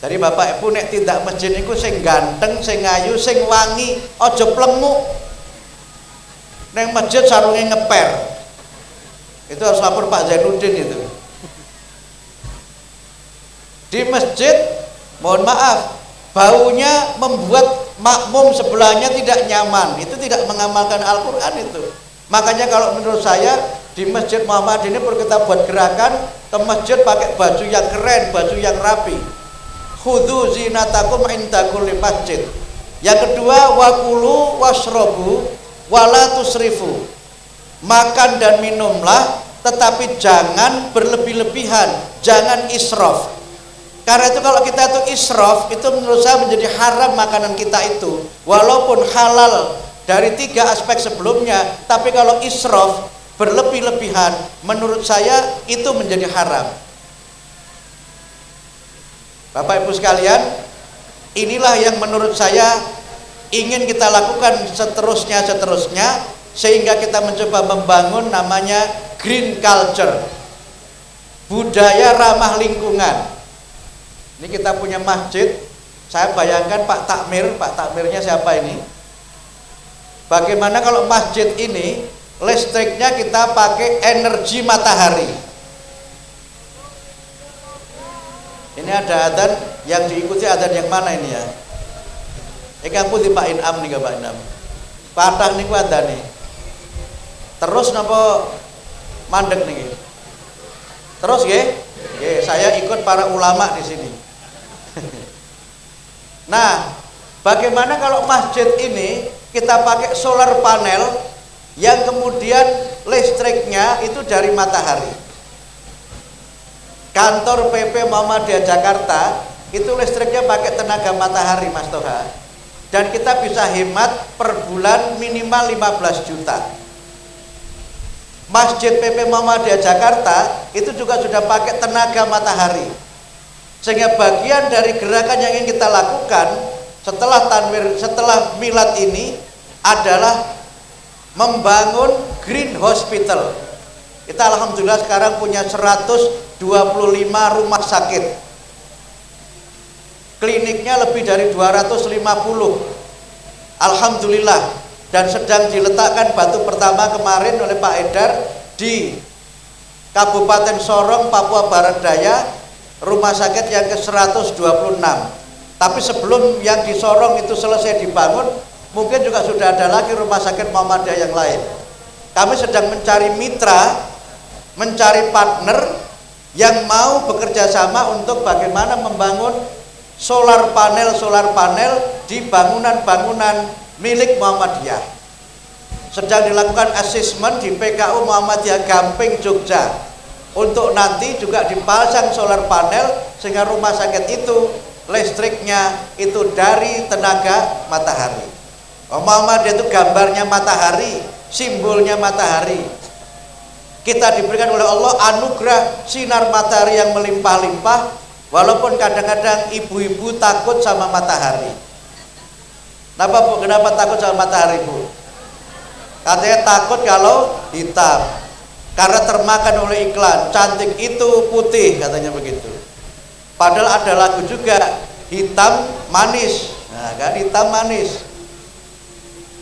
Jadi bapak ibu nek tindak masjid niku sing ganteng, sing ayu, sing wangi, aja plemuk. Neng masjid sarungnya ngeper. Itu harus lapor Pak Zainuddin itu. Di masjid, mohon maaf, baunya membuat makmum sebelahnya tidak nyaman. Itu tidak mengamalkan Al-Quran itu. Makanya kalau menurut saya di Masjid Muhammad ini perlu kita buat gerakan ke masjid pakai baju yang keren, baju yang rapi. Khudhu zinatakum inda kulli masjid. Yang kedua, wakulu washrobu wala tusrifu. Makan dan minumlah, tetapi jangan berlebih-lebihan, jangan israf. Karena itu kalau kita itu israf, itu menurut saya menjadi haram makanan kita itu. Walaupun halal dari 3 aspek sebelumnya, tapi kalau israf, berlebih-lebihan, menurut saya itu menjadi haram. Bapak Ibu sekalian, inilah yang menurut saya ingin kita lakukan seterusnya, sehingga kita mencoba membangun namanya green culture, budaya ramah lingkungan. Ini kita punya masjid, saya bayangkan Pak Takmirnya siapa ini? Bagaimana kalau masjid ini listriknya kita pakai energi matahari? Ini ada adzan yang diikuti adzan yang mana ini ya? Ikan putih Pak Inam nih Pak Inam. Patah nih adzan nih. Terus napa mandek nih? Terus nggih? Nggih, saya ikut para ulama di sini. Nah, bagaimana kalau masjid ini kita pakai solar panel yang kemudian listriknya itu dari matahari? Kantor PP Muhammadiyah Jakarta itu listriknya pakai tenaga matahari Mas Toha. Dan kita bisa hemat per bulan minimal 15 juta. Masjid PP Muhammadiyah Jakarta itu juga sudah pakai tenaga matahari. Sehingga bagian dari gerakan yang ingin kita lakukan setelah tanwir, setelah milad ini adalah membangun green hospital. Kita alhamdulillah sekarang punya 125 rumah sakit. Kliniknya lebih dari 250. Alhamdulillah. Dan sedang diletakkan batu pertama kemarin oleh Pak Edar di Kabupaten Sorong, Papua Barat Daya, rumah sakit yang ke-126. Tapi sebelum yang di Sorong itu selesai dibangun, mungkin juga sudah ada lagi rumah sakit Muhammadiyah yang lain. Kami sedang mencari mitra, mencari partner yang mau bekerja sama untuk bagaimana membangun solar panel di bangunan-bangunan milik Muhammadiyah. Sedang dilakukan asesmen di PKU Muhammadiyah Gamping, Jogja, untuk nanti juga dipasang solar panel sehingga rumah sakit itu listriknya itu dari tenaga matahari. Muhammadiyah itu gambarnya matahari, simbolnya matahari. Kita diberikan oleh Allah anugerah sinar matahari yang melimpah-limpah, walaupun kadang-kadang ibu-ibu takut sama matahari. Kenapa Bu? Kenapa takut sama matahari Bu? Katanya takut kalau hitam, karena termakan oleh iklan, cantik itu putih katanya begitu. Padahal ada lagu juga, hitam manis. Nah kan, hitam manis.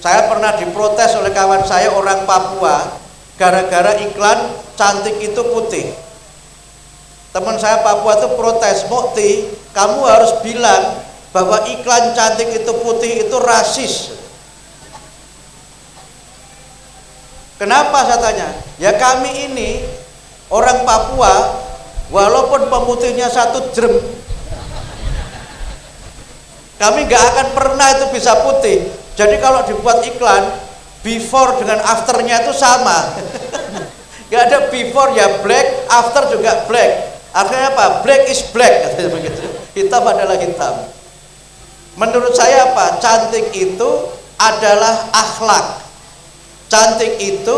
Saya pernah diprotes oleh kawan saya orang Papua gara-gara iklan cantik itu putih. Teman saya Papua itu protes, Mukti, kamu harus bilang bahwa iklan cantik itu putih itu rasis. Kenapa saya tanya? Ya kami ini orang Papua, walaupun pemutihnya 1 jrem, kami nggak akan pernah itu bisa putih. Jadi kalau dibuat iklan, before dengan afternya itu sama. Nggak ada before ya black, after juga black. Akhirnya apa? Black is black, katanya begitu. Hitam adalah hitam. Menurut saya apa? Cantik itu adalah akhlak. Cantik itu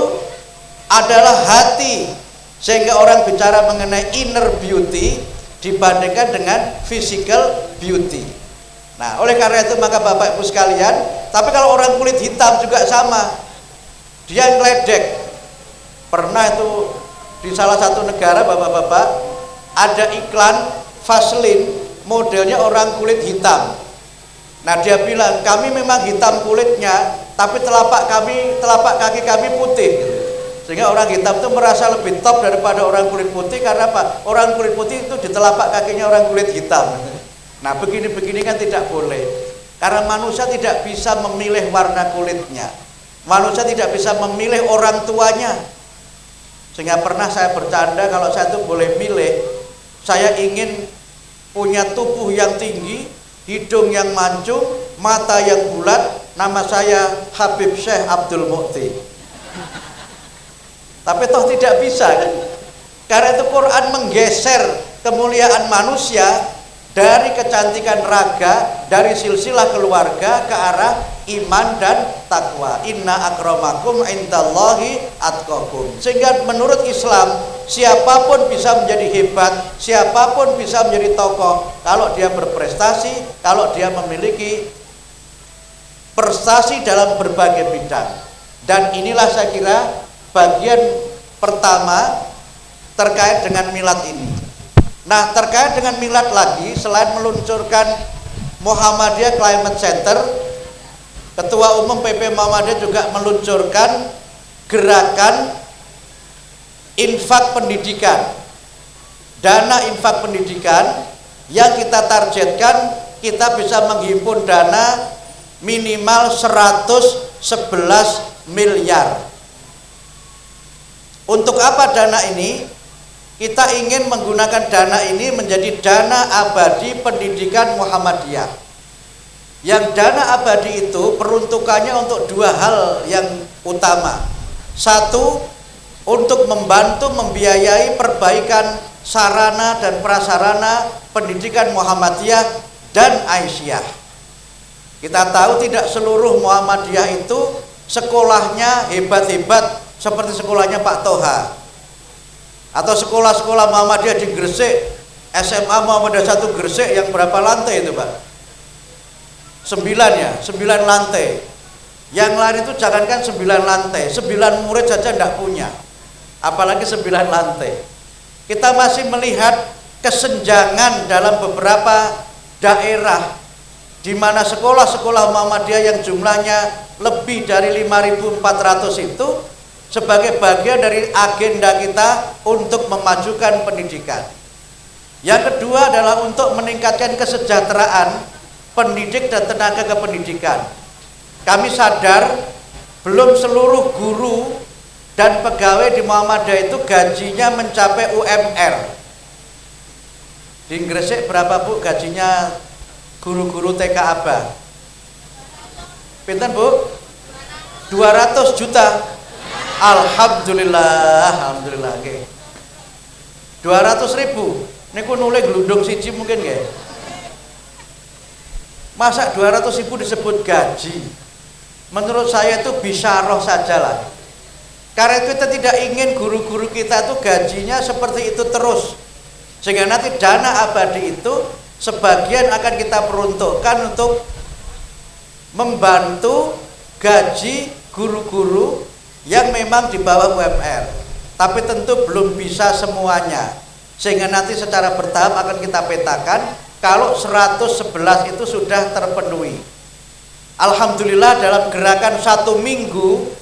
adalah hati. Sehingga orang bicara mengenai inner beauty dibandingkan dengan physical beauty. Nah, oleh karena itu maka Bapak Ibu sekalian, tapi kalau orang kulit hitam juga sama. Dia ngeledek. Pernah itu di salah satu negara Bapak-bapak ada iklan Vaseline modelnya orang kulit hitam. Nah, dia bilang, "Kami memang hitam kulitnya, tapi telapak kaki kami putih." Sehingga orang hitam itu merasa lebih top daripada orang kulit putih. Karena apa? Orang kulit putih itu di telapak kakinya orang kulit hitam. Nah, begini-begini kan tidak boleh. Karena manusia tidak bisa memilih warna kulitnya. Manusia tidak bisa memilih orang tuanya. Sehingga pernah saya bercanda, kalau saya itu boleh milih, saya ingin punya tubuh yang tinggi, hidung yang mancung, mata yang bulat, nama saya Habib Syekh Abdul Mukti. Tapi toh tidak bisa kan? Karena itu Quran menggeser kemuliaan manusia dari kecantikan raga, dari silsilah keluarga ke arah iman dan takwa. Inna akramakum indallahi atqakum. Sehingga menurut Islam, siapapun bisa menjadi hebat, siapapun bisa menjadi tokoh kalau dia berprestasi, kalau dia memiliki prestasi dalam berbagai bidang. Dan inilah saya kira bagian pertama terkait dengan milad ini. Nah, terkait dengan milad lagi, selain meluncurkan Muhammadiyah Climate Center, Ketua Umum PP Muhammadiyah juga meluncurkan gerakan infak pendidikan. Dana infak pendidikan yang kita targetkan kita bisa menghimpun dana minimal 111 miliar. Untuk apa dana ini? Kita ingin menggunakan dana ini menjadi dana abadi pendidikan Muhammadiyah. Yang dana abadi itu peruntukannya untuk 2 hal yang utama. 1, untuk membantu membiayai perbaikan sarana dan prasarana pendidikan Muhammadiyah dan Aisyah. Kita tahu tidak seluruh Muhammadiyah itu sekolahnya hebat-hebat seperti sekolahnya Pak Toha. Atau sekolah-sekolah Muhammadiyah di Gresik, SMA Muhammadiyah 1 Gresik yang berapa lantai itu Pak? 9 ya, 9 lantai. Yang lain itu jangankan 9 lantai, 9 murid saja tidak punya, apalagi 9 lantai. Kita masih melihat kesenjangan dalam beberapa daerah di mana sekolah-sekolah Muhammadiyah yang jumlahnya lebih dari 5.400 itu sebagai bagian dari agenda kita untuk memajukan pendidikan. Yang kedua adalah untuk meningkatkan kesejahteraan pendidik dan tenaga kependidikan. Kami sadar belum seluruh guru dan pegawai di Muhammadiyah itu gajinya mencapai UMR. Di Gresik berapa Bu gajinya guru-guru TK Abah? Pinten Bu? 200 juta. Alhamdulillah, alhamdulillah. Okay. 200.000. Niku nulih glundung siji mungkin nggih. Masa 200.000 disebut gaji? Menurut saya itu bisyarah sajalah. Karena kita tidak ingin guru-guru kita itu gajinya seperti itu terus. Sehingga nanti dana abadi itu sebagian akan kita peruntukkan untuk membantu gaji guru-guru yang memang di bawah UMR, tapi tentu belum bisa semuanya. Sehingga nanti secara bertahap akan kita petakan kalau 111 itu sudah terpenuhi. Alhamdulillah dalam gerakan 1 minggu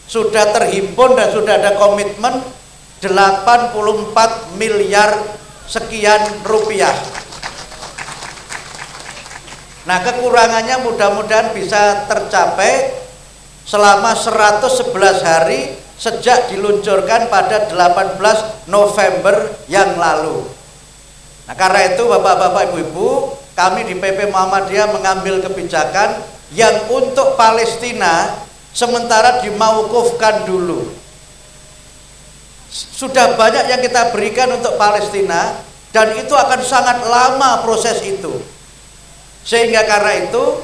sudah terhimpun dan sudah ada komitmen 84 miliar sekian rupiah. Nah, kekurangannya mudah-mudahan bisa tercapai selama 111 hari sejak diluncurkan pada 18 November yang lalu. Nah, karena itu Bapak-bapak, Ibu-ibu, kami di PP Muhammadiyah mengambil kebijakan yang untuk Palestina sementara dimauqufkan dulu. Sudah banyak yang kita berikan untuk Palestina dan itu akan sangat lama proses itu. Sehingga karena itu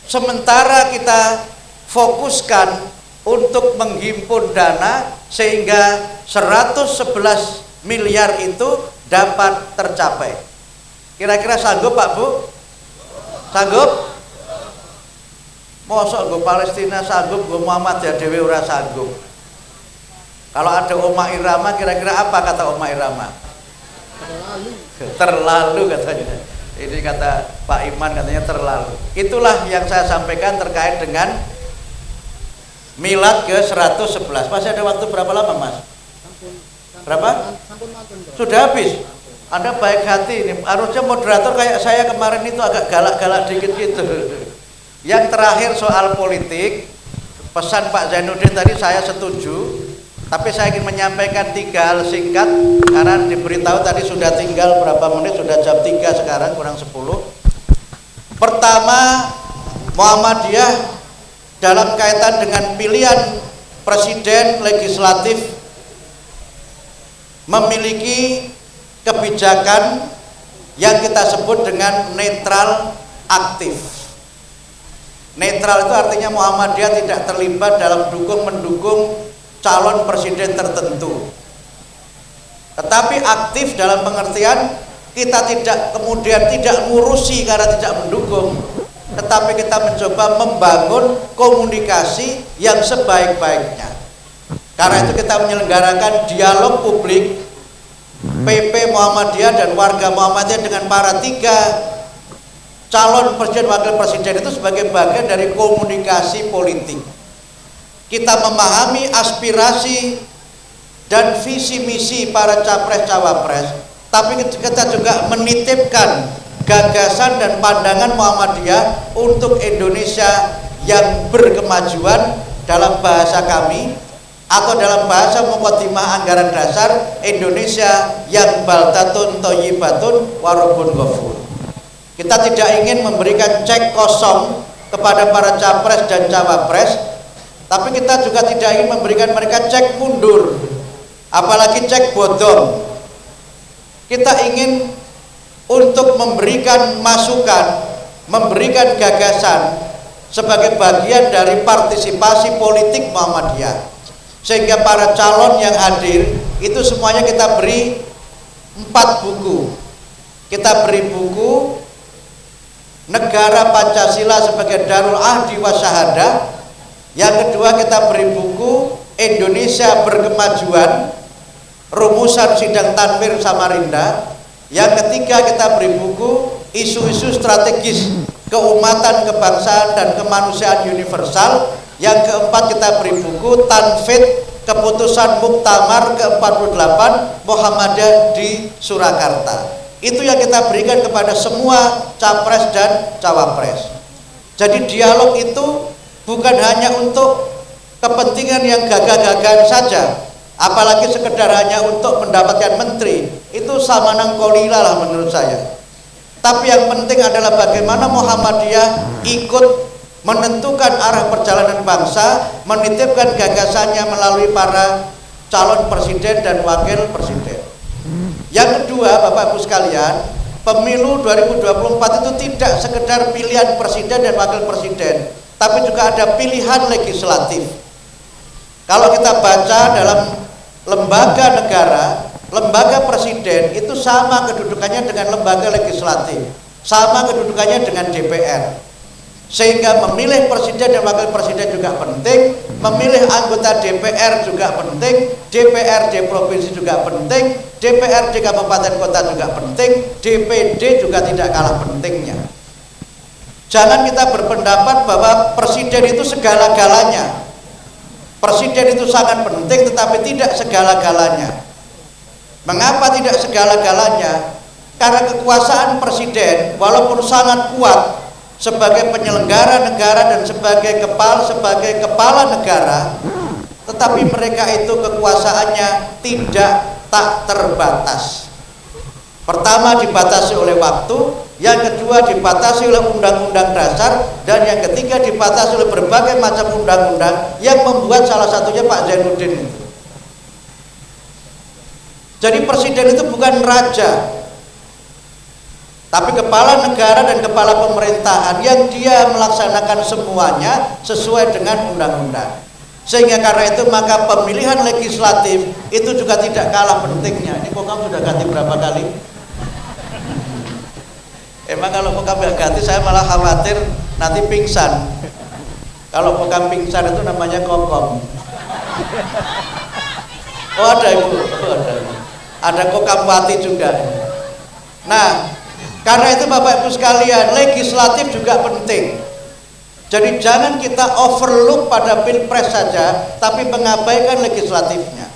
sementara kita fokuskan untuk menghimpun dana sehingga 111 miliar itu dapat tercapai. Kira-kira sanggup Pak Bu? Sanggup? Mosok gue Palestina sanggup, gue Muhammadiyah dewe ora sanggup. Kalau ada Oma Irama, kira-kira apa kata Oma Irama? Terlalu katanya. Ini kata Pak Iman katanya terlalu. Itulah yang saya sampaikan terkait dengan milad ke 111. Masih ada waktu berapa lama Mas? Berapa? Sudah habis. Anda baik hati ini. Harusnya moderator kayak saya kemarin itu agak galak-galak dikit gitu. Yang terakhir soal politik, pesan Pak Zainuddin tadi saya setuju. Tapi saya ingin menyampaikan 3 hal singkat karena diberitahu tadi sudah tinggal berapa menit, sudah jam 3 sekarang kurang 10. Pertama, Muhammadiyah dalam kaitan dengan pilihan presiden legislatif memiliki kebijakan yang kita sebut dengan netral aktif. Netral itu artinya Muhammadiyah tidak terlibat dalam mendukung calon presiden tertentu. Tetapi aktif dalam pengertian kita tidak kemudian tidak ngurusi karena tidak mendukung, tetapi kita mencoba membangun komunikasi yang sebaik-baiknya. Karena itu kita menyelenggarakan dialog publik PP Muhammadiyah dan warga Muhammadiyah dengan para 3 calon presiden wakil presiden itu sebagai bagian dari komunikasi politik. Kita memahami aspirasi dan visi misi para capres cawapres, tapi kita juga menitipkan gagasan dan pandangan Muhammadiyah untuk Indonesia yang berkemajuan dalam bahasa kami atau dalam bahasa Muqaddimah anggaran dasar Indonesia yang baldatun thayyibatun wa rabbun ghafur. Kita tidak ingin memberikan cek kosong kepada para capres dan cawapres, tapi kita juga tidak ingin memberikan mereka cek mundur, apalagi cek bodong. Kita ingin untuk memberikan masukan, memberikan gagasan sebagai bagian dari partisipasi politik Muhammadiyah, sehingga para calon yang hadir itu semuanya kita beri 4 buku. Kita beri buku Negara Pancasila sebagai Darul Ahdi wa Syahadah. Yang kedua kita beri buku Indonesia Berkemajuan, Rumusan Sidang Tanwir Samarinda. Yang ketiga kita beri buku Isu-isu Strategis Keumatan, Kebangsaan dan Kemanusiaan Universal. Yang keempat kita beri buku Tanfid Keputusan Muktamar ke-48 Muhammadiyah di Surakarta. Itu yang kita berikan kepada semua capres dan cawapres. Jadi dialog itu bukan hanya untuk kepentingan yang gagah-gagahan saja, apalagi sekedar hanya untuk mendapatkan menteri. Itu sama nang kolila lah menurut saya. Tapi yang penting adalah bagaimana Muhammadiyah ikut menentukan arah perjalanan bangsa, menitipkan gagasannya melalui para calon presiden dan wakil presiden. Yang kedua, Bapak Ibu sekalian, pemilu 2024 itu tidak sekedar pilihan presiden dan wakil presiden, tapi juga ada pilihan legislatif. Kalau kita baca dalam lembaga negara, lembaga presiden itu sama kedudukannya dengan lembaga legislatif, sama kedudukannya dengan DPR. Sehingga memilih presiden dan wakil presiden juga penting, memilih anggota DPR juga penting, DPRD provinsi juga penting, DPRD kabupaten kota juga penting, DPD juga tidak kalah pentingnya. Jangan kita berpendapat bahwa presiden itu segala-galanya. Presiden itu sangat penting tetapi tidak segala-galanya. Mengapa tidak segala-galanya? Karena kekuasaan presiden walaupun sangat kuat, sebagai penyelenggara negara dan sebagai kepala negara, tetapi mereka itu kekuasaannya tidak tak terbatas. Pertama dibatasi oleh waktu, yang kedua dibatasi oleh undang-undang dasar, dan yang ketiga dibatasi oleh berbagai macam undang-undang yang membuat salah satunya Pak Zainuddin itu. Jadi presiden itu bukan raja, tapi kepala negara dan kepala pemerintahan yang dia melaksanakan semuanya sesuai dengan undang-undang. Sehingga karena itu maka pemilihan legislatif itu juga tidak kalah pentingnya. Ini Kokam sudah ganti berapa kali? Emang kalau Kokam nggak ganti saya malah khawatir nanti pingsan. Kalau Kokam pingsan itu namanya Kokom. Oh ada Ibu, oh, ada Kokamwati juga. Nah, karena itu Bapak Ibu sekalian, legislatif juga penting. Jadi jangan kita overlook pada pilpres saja, tapi mengabaikan legislatifnya.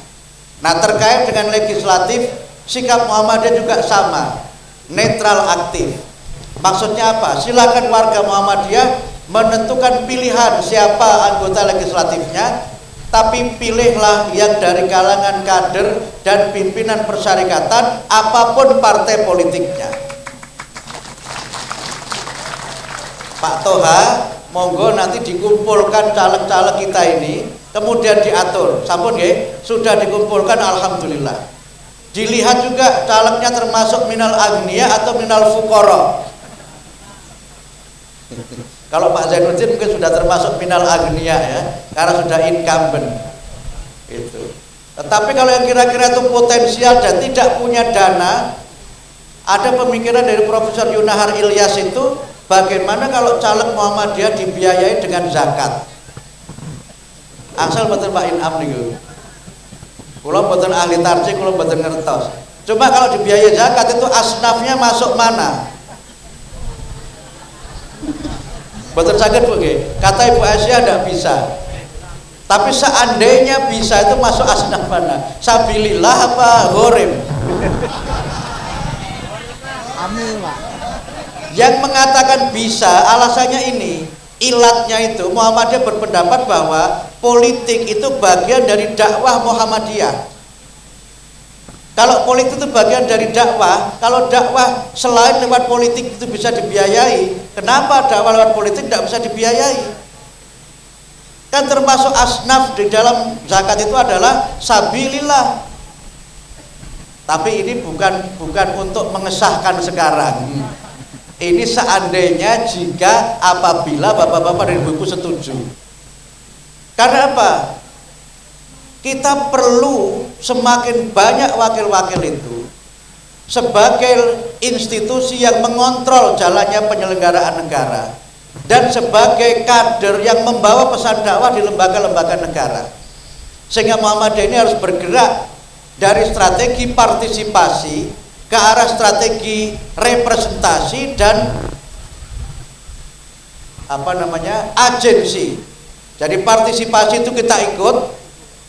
Nah, terkait dengan legislatif, sikap Muhammadiyah juga sama, netral aktif. Maksudnya apa? Silakan warga Muhammadiyah menentukan pilihan siapa anggota legislatifnya, tapi pilihlah yang dari kalangan kader dan pimpinan persyarikatan apapun partai politiknya. Pak Toha, monggo nanti dikumpulkan caleg-caleg kita ini, kemudian diatur. Sampun nggih, sudah dikumpulkan alhamdulillah. Dilihat juga calegnya termasuk minal agniya atau minal fuqara. Kalau Pak Zainuddin mungkin sudah termasuk minal agniya ya, karena sudah incumbent itu. Tetapi kalau yang kira-kira itu potensial dan tidak punya dana, ada pemikiran dari Profesor Yunahar Ilyas itu, bagaimana kalau caleg Muhammadiyah dibiayai dengan zakat? Asal betul Pak Inam niku. Kula mboten ahli tarjih, kula mboten ngertos. Coba kalau dibiayai zakat itu asnafnya masuk mana? Mboten saged Bu nggih. Kata Ibu Aisyah tidak bisa. Tapi seandainya bisa itu masuk asnaf mana? Sabilillah apa ghorim? Amin Pak. Yang mengatakan bisa, alasannya ini, ilatnya itu Muhammadiyah berpendapat bahwa politik itu bagian dari dakwah Muhammadiyah. Kalau politik itu bagian dari dakwah, kalau dakwah selain lewat politik itu bisa dibiayai, kenapa dakwah lewat politik tidak bisa dibiayai? Kan termasuk asnaf di dalam zakat itu adalah sabilillah. Tapi ini bukan untuk mengesahkan sekarang. Ini seandainya jika apabila bapak-bapak dari buku setuju. Karena apa? Kita perlu semakin banyak wakil-wakil itu sebagai institusi yang mengontrol jalannya penyelenggaraan negara dan sebagai kader yang membawa pesan dakwah di lembaga-lembaga negara. Sehingga Muhammadiyah ini harus bergerak dari strategi partisipasi ke arah strategi representasi dan agensi. Jadi partisipasi itu kita ikut.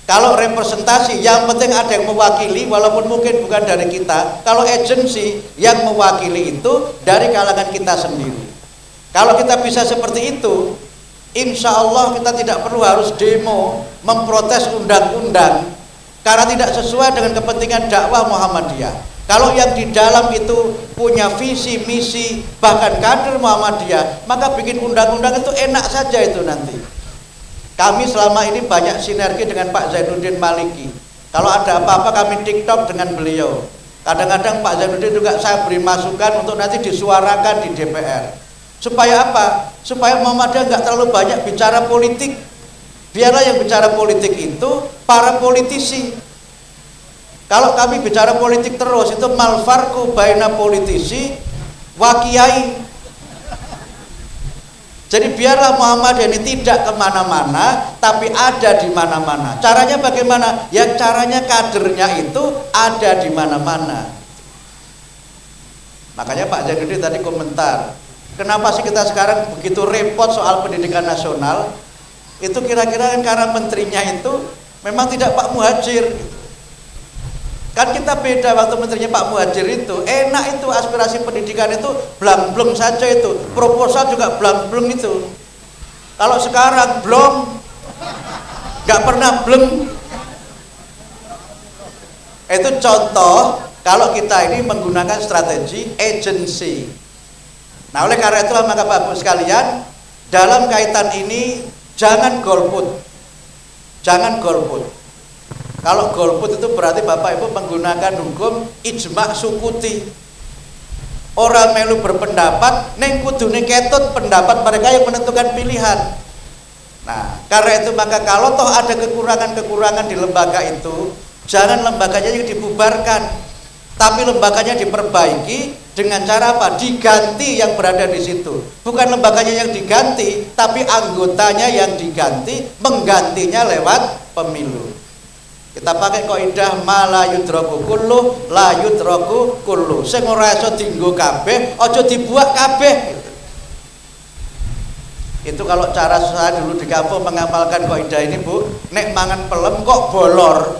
Kalau representasi yang penting ada yang mewakili, walaupun mungkin bukan dari kita. Kalau agensi yang mewakili itu dari kalangan kita sendiri. Kalau kita bisa seperti itu, insya Allah kita tidak perlu harus demo memprotes undang-undang karena tidak sesuai dengan kepentingan dakwah Muhammadiyah. Kalau yang di dalam itu punya visi, misi, bahkan kader Muhammadiyah, maka bikin undang-undang itu enak saja itu nanti. Kami selama ini banyak sinergi dengan Pak Zainuddin Maliki. Kalau ada apa-apa kami TikTok dengan beliau. Kadang-kadang Pak Zainuddin juga saya beri masukan untuk nanti disuarakan di DPR. Supaya apa? Supaya Muhammadiyah nggak terlalu banyak bicara politik. Biarlah yang bicara politik itu para politisi. Kalau kami bicara politik terus itu malfarku baina politisi wa kiai. Jadi biarlah Muhammadiyah ini tidak kemana-mana, tapi ada di mana-mana. Caranya bagaimana? Ya caranya kadernya itu ada di mana-mana. Makanya Pak Zainuddin tadi komentar, kenapa sih kita sekarang begitu repot soal pendidikan nasional? Itu kira-kira kan karena menterinya itu memang tidak Pak Muhadjir. Kan kita beda waktu menterinya Pak Muhadjir itu, enak itu aspirasi pendidikan itu blang-bleng saja itu, proposal juga blang-bleng itu. Kalau sekarang blong, nggak pernah bleng. Itu contoh kalau kita ini menggunakan strategi agency. Nah oleh karena itulah maka Bapak Ibu sekalian, dalam kaitan ini jangan golput. Jangan golput. Kalau golput itu berarti Bapak Ibu menggunakan hukum ijma sukuti. Orang melu berpendapat, neng kudune ketut pendapat mereka yang menentukan pilihan. Nah, karena itu maka kalau toh ada kekurangan-kekurangan di lembaga itu, jangan lembaganya yang dibubarkan, tapi lembaganya diperbaiki dengan cara apa? Diganti yang berada di situ. Bukan lembaganya yang diganti, tapi anggotanya yang diganti, menggantinya lewat pemilu. Kita pakai kaidah mala yudraku kullu la yudraku kullu. Sing ora iso dienggo kabeh, aja dibuak kabeh. Itu kalau cara saya dulu di kampung mengamalkan kaidah ini, Bu. Nek mangan pelem kok bolor.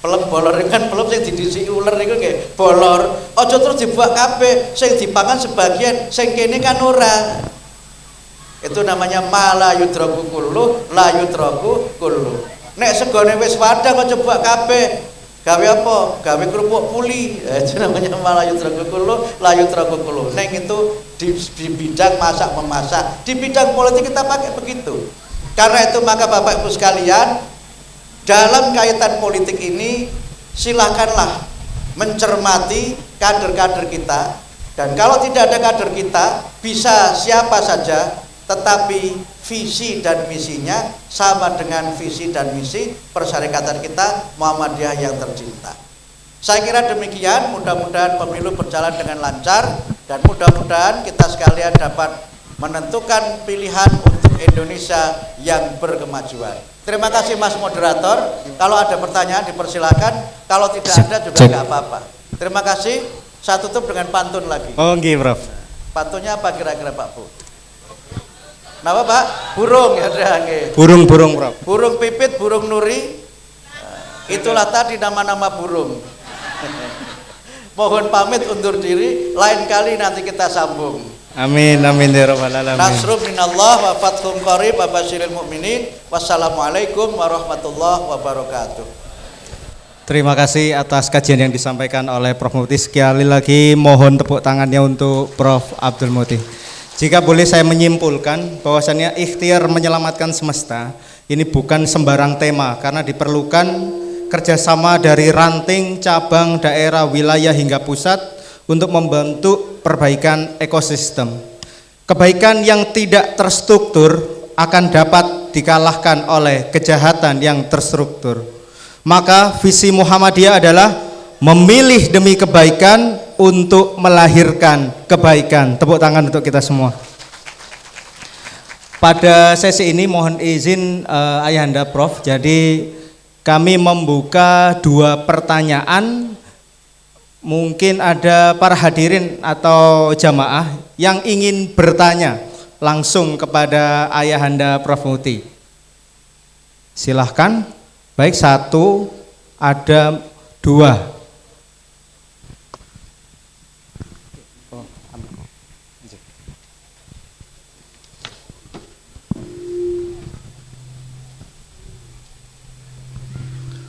Pelem bolor kan pelem sing didhisiki uler iku nggih bolor. Aja terus dibuak kabeh, sing dipangan sebagian, sing kene kan ora. Itu namanya mala yudraku kullu la yudraku kullu. Nek segone wis padang kok coba kabeh. Gawe apa? Gawe kerupuk puli. Itu namanya malah yutraku kullu, la yutraku kullu. Nek itu di bidang masak memasak, di bidang politik kita pakai begitu. Karena itu maka Bapak Ibu sekalian, dalam kaitan politik ini silakanlah mencermati kader-kader kita, dan kalau tidak ada kader kita bisa siapa saja, tetapi visi dan misinya sama dengan visi dan misi persyarikatan kita Muhammadiyah yang tercinta. Saya kira demikian, mudah-mudahan pemilu berjalan dengan lancar dan mudah-mudahan kita sekalian dapat menentukan pilihan untuk Indonesia yang berkemajuan. Terima kasih Mas Moderator. Kalau ada pertanyaan dipersilakan, kalau tidak ada juga nggak apa-apa. Terima kasih. Saya tutup dengan pantun lagi. Oh nggih, Prof. Pantunnya apa kira-kira Pak Bu? Napa Pak? Burung ya nggih. Burung, Prof. Burung pipit, burung nuri. Itulah tadi nama-nama burung. Mohon pamit undur diri, lain kali nanti kita sambung. Amin ya rabbal alamin. Nasrun minallah wa fathun qarib wa basyiril mu'minin. Wassalamualaikum warahmatullahi wabarakatuh. Terima kasih atas kajian yang disampaikan oleh Prof Muti. Sekali lagi mohon tepuk tangannya untuk Prof Abdul Muti. Jika boleh saya menyimpulkan bahwasannya ikhtiar menyelamatkan semesta ini bukan sembarang tema, karena diperlukan kerjasama dari ranting, cabang, daerah, wilayah hingga pusat untuk membentuk perbaikan ekosistem. Kebaikan yang tidak terstruktur akan dapat dikalahkan oleh kejahatan yang terstruktur. Maka visi Muhammadiyah adalah memilih demi kebaikan untuk melahirkan kebaikan. Tepuk tangan untuk kita semua. Pada sesi ini mohon izin Ayahanda Prof. Jadi kami membuka 2 pertanyaan. Mungkin ada para hadirin atau jamaah yang ingin bertanya langsung kepada Ayahanda Prof Muti. Silahkan. Baik, 1, ada 2.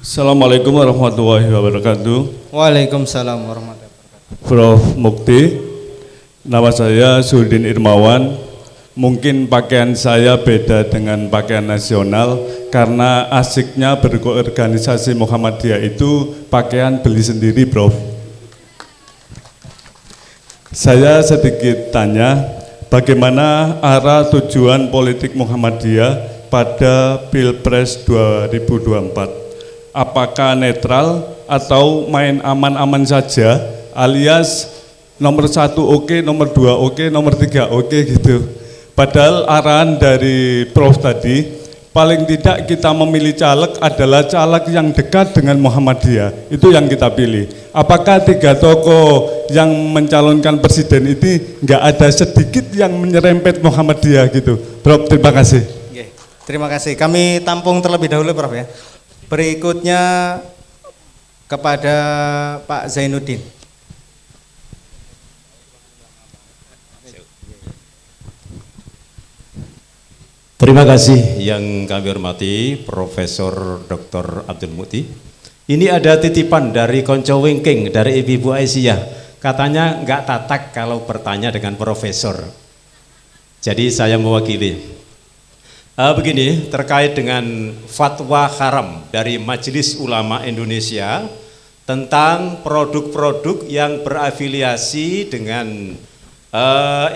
Assalamualaikum warahmatullahi wabarakatuh. Waalaikumsalam warahmatullahi wabarakatuh. Prof Mukti, nama saya Suldin Irmawan. Mungkin pakaian saya beda dengan pakaian nasional karena asiknya berorganisasi Muhammadiyah itu pakaian beli sendiri, Prof. Saya sedikit tanya, bagaimana arah tujuan politik Muhammadiyah pada Pilpres 2024? Apakah netral atau main aman-aman saja, alias nomor 1 oke, nomor 2 oke, nomor 3 oke gitu. Padahal arahan dari Prof tadi, paling tidak kita memilih caleg adalah caleg yang dekat dengan Muhammadiyah, itu yang kita pilih. Apakah 3 tokoh yang mencalonkan presiden ini nggak ada sedikit yang menyerempet Muhammadiyah gitu? Prof, terima kasih. Terima kasih. Kami tampung terlebih dahulu Prof ya. Berikutnya kepada Pak Zainuddin. Terima kasih yang kami hormati Profesor Dr. Abdul Mukti. Ini ada titipan dari Konco Wingking dari Ibu Aisyah. Katanya nggak tatak kalau bertanya dengan profesor. Jadi saya mewakili. Begini, terkait dengan fatwa haram dari Majelis Ulama Indonesia tentang produk-produk yang berafiliasi dengan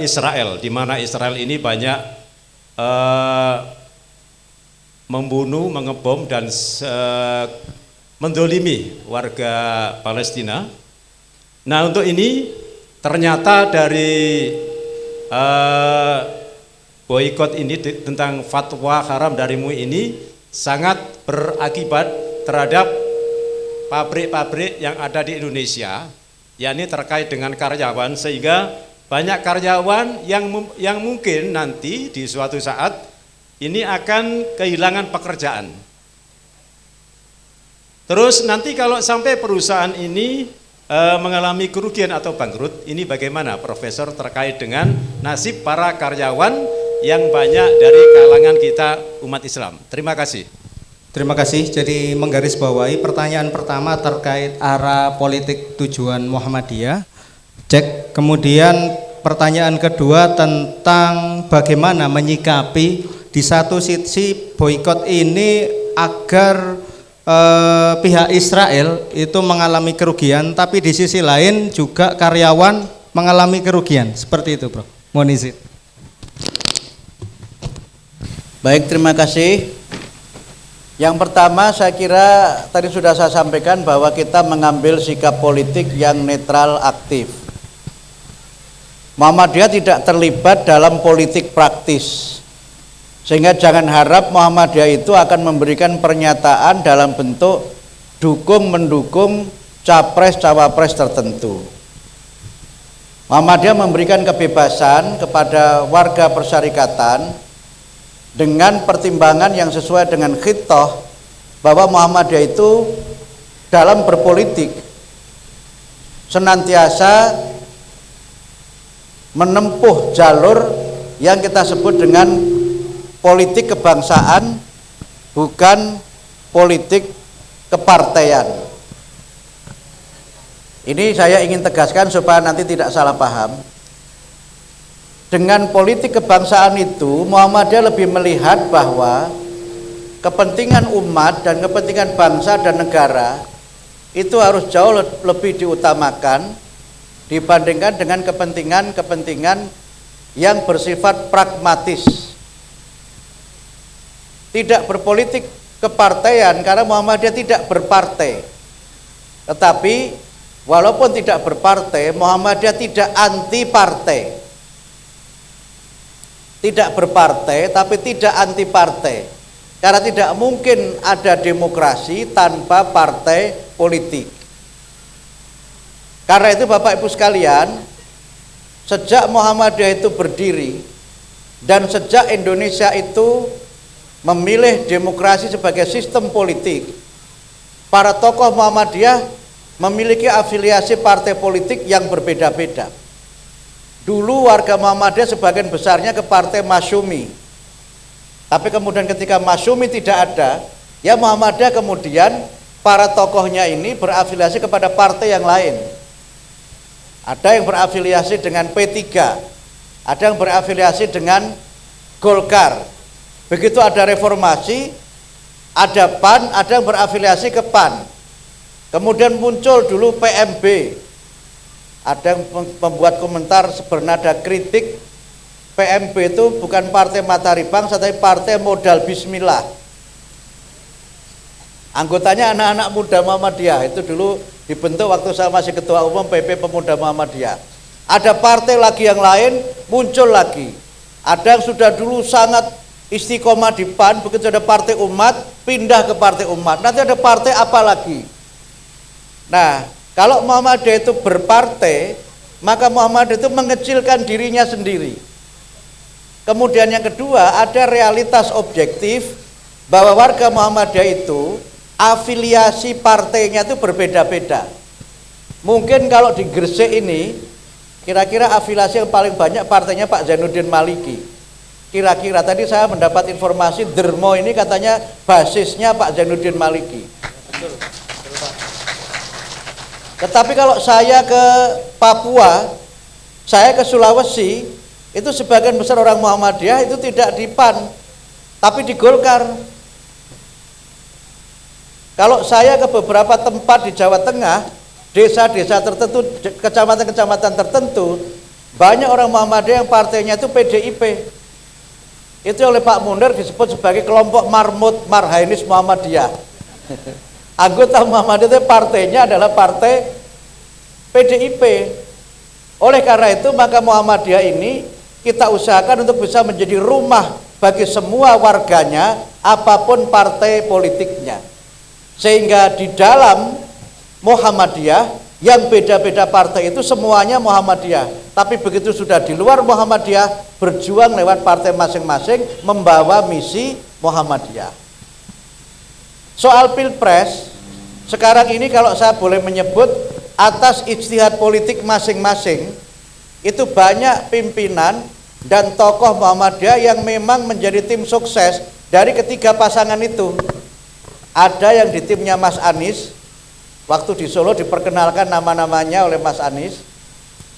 Israel, di mana Israel ini banyak membunuh, mengebom dan mendolimi warga Palestina. Nah, untuk ini ternyata dari boikot ini tentang fatwa haram dari MUI ini sangat berakibat terhadap pabrik-pabrik yang ada di Indonesia, yakni terkait dengan karyawan, sehingga banyak karyawan yang mungkin nanti di suatu saat ini akan kehilangan pekerjaan. Terus nanti kalau sampai perusahaan ini mengalami kerugian atau bangkrut, ini bagaimana Profesor terkait dengan nasib para karyawan yang banyak dari kalangan kita umat Islam? Terima kasih. Terima kasih. Jadi menggarisbawahi pertanyaan pertama terkait arah politik tujuan Muhammadiyah. Cek. Kemudian pertanyaan kedua tentang bagaimana menyikapi di satu sisi boikot ini agar pihak Israel itu mengalami kerugian, tapi di sisi lain juga karyawan mengalami kerugian. Seperti itu, Bro. Mohon izin. Baik, terima kasih. Yang pertama saya kira tadi sudah saya sampaikan bahwa kita mengambil sikap politik yang netral aktif. Muhammadiyah tidak terlibat dalam politik praktis, sehingga jangan harap Muhammadiyah itu akan memberikan pernyataan dalam bentuk dukung-mendukung capres-cawapres tertentu. Muhammadiyah memberikan kebebasan kepada warga persyarikatan dengan pertimbangan yang sesuai dengan khitoh, bahwa Muhammadiyah itu dalam berpolitik senantiasa menempuh jalur yang kita sebut dengan politik kebangsaan, bukan politik kepartaian. Ini saya ingin tegaskan supaya nanti tidak salah paham. Dengan politik kebangsaan itu, Muhammadiyah lebih melihat bahwa kepentingan umat dan kepentingan bangsa dan negara itu harus jauh lebih diutamakan dibandingkan dengan kepentingan-kepentingan yang bersifat pragmatis. Tidak berpolitik kepartaian karena Muhammadiyah tidak berpartai. Tetapi walaupun tidak berpartai, Muhammadiyah tidak anti partai. Tidak berpartai tapi tidak anti partai. Karena tidak mungkin ada demokrasi tanpa partai politik. Karena itu Bapak Ibu sekalian, sejak Muhammadiyah itu berdiri dan sejak Indonesia itu memilih demokrasi sebagai sistem politik, para tokoh Muhammadiyah memiliki afiliasi partai politik yang berbeda-beda. Dulu warga Muhammadiyah sebagian besarnya ke partai Masyumi, tapi kemudian ketika Masyumi tidak ada, ya Muhammadiyah kemudian para tokohnya ini berafiliasi kepada partai yang lain. Ada yang berafiliasi dengan P3, ada yang berafiliasi dengan Golkar. Begitu ada reformasi, ada PAN, ada yang berafiliasi ke PAN. Kemudian muncul dulu PMB. Ada yang membuat komentar bernada kritik, PMB itu bukan partai matahari bangsa, tapi partai modal bismillah. Anggotanya anak-anak muda Muhammadiyah, itu dulu dibentuk waktu saya masih ketua umum PP Pemuda Muhammadiyah. Ada partai lagi yang lain muncul lagi. Ada yang sudah dulu sangat istiqomah di PAN, begitu ada partai umat pindah ke partai umat. Nanti ada partai apa lagi? Nah, kalau Muhammadiyah itu berpartai, maka Muhammadiyah itu mengecilkan dirinya sendiri. Kemudian yang kedua, ada realitas objektif bahwa warga Muhammadiyah itu afiliasi partainya itu berbeda-beda. Mungkin kalau di Gresik ini, kira-kira afiliasi yang paling banyak partainya Pak Zainuddin Maliki. Kira-kira tadi saya mendapat informasi Dermo ini katanya basisnya Pak Zainuddin Maliki. Tetapi kalau saya ke Papua, saya ke Sulawesi, itu sebagian besar orang Muhammadiyah itu tidak di PAN, tapi di Golkar. Kalau saya ke beberapa tempat di Jawa Tengah, desa-desa tertentu, kecamatan-kecamatan tertentu, banyak orang Muhammadiyah yang partainya itu PDIP. Itu oleh Pak Munir disebut sebagai kelompok Marmut Marhainis Muhammadiyah. Anggota Muhammadiyah itu partainya adalah partai PDIP. Oleh karena itu maka Muhammadiyah ini kita usahakan untuk bisa menjadi rumah bagi semua warganya, apapun partai politiknya. Sehingga di dalam Muhammadiyah yang beda-beda partai itu semuanya Muhammadiyah. Tapi begitu sudah di luar Muhammadiyah, berjuang lewat partai masing-masing membawa misi Muhammadiyah. Soal Pilpres, sekarang ini kalau saya boleh menyebut atas ijtihad politik masing-masing, itu banyak pimpinan dan tokoh Muhammadiyah yang memang menjadi tim sukses dari ketiga pasangan itu. Ada yang di timnya Mas Anies, waktu di Solo diperkenalkan nama-namanya oleh Mas Anies.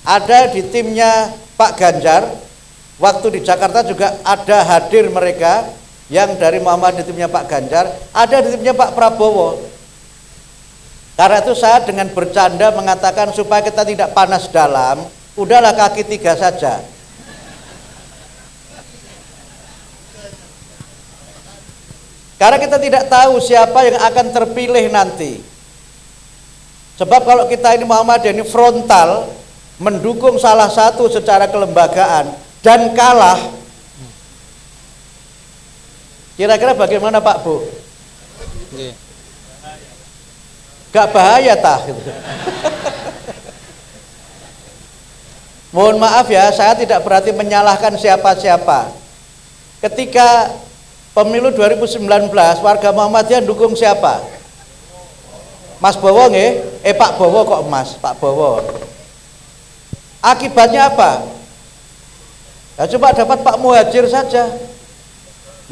Ada di timnya Pak Ganjar, waktu di Jakarta juga ada hadir mereka yang dari Muhammadiyah di timnya Pak Ganjar. Ada di timnya Pak Prabowo. Karena itu saya dengan bercanda mengatakan supaya kita tidak panas dalam, udahlah kaki tiga saja. Karena kita tidak tahu siapa yang akan terpilih nanti. Sebab kalau kita ini Muhammadiyah ini frontal mendukung salah satu secara kelembagaan dan kalah, kira-kira bagaimana Pak Bu? Gak bahaya tah? Mohon maaf ya, saya tidak berarti menyalahkan siapa-siapa. Ketika pemilu 2019 warga Muhammadiyah dukung siapa? Mas Bowo nggih? Pak Bowo kok Mas, Pak Bowo. Akibatnya apa? Ya coba dapat Pak Muhajir saja.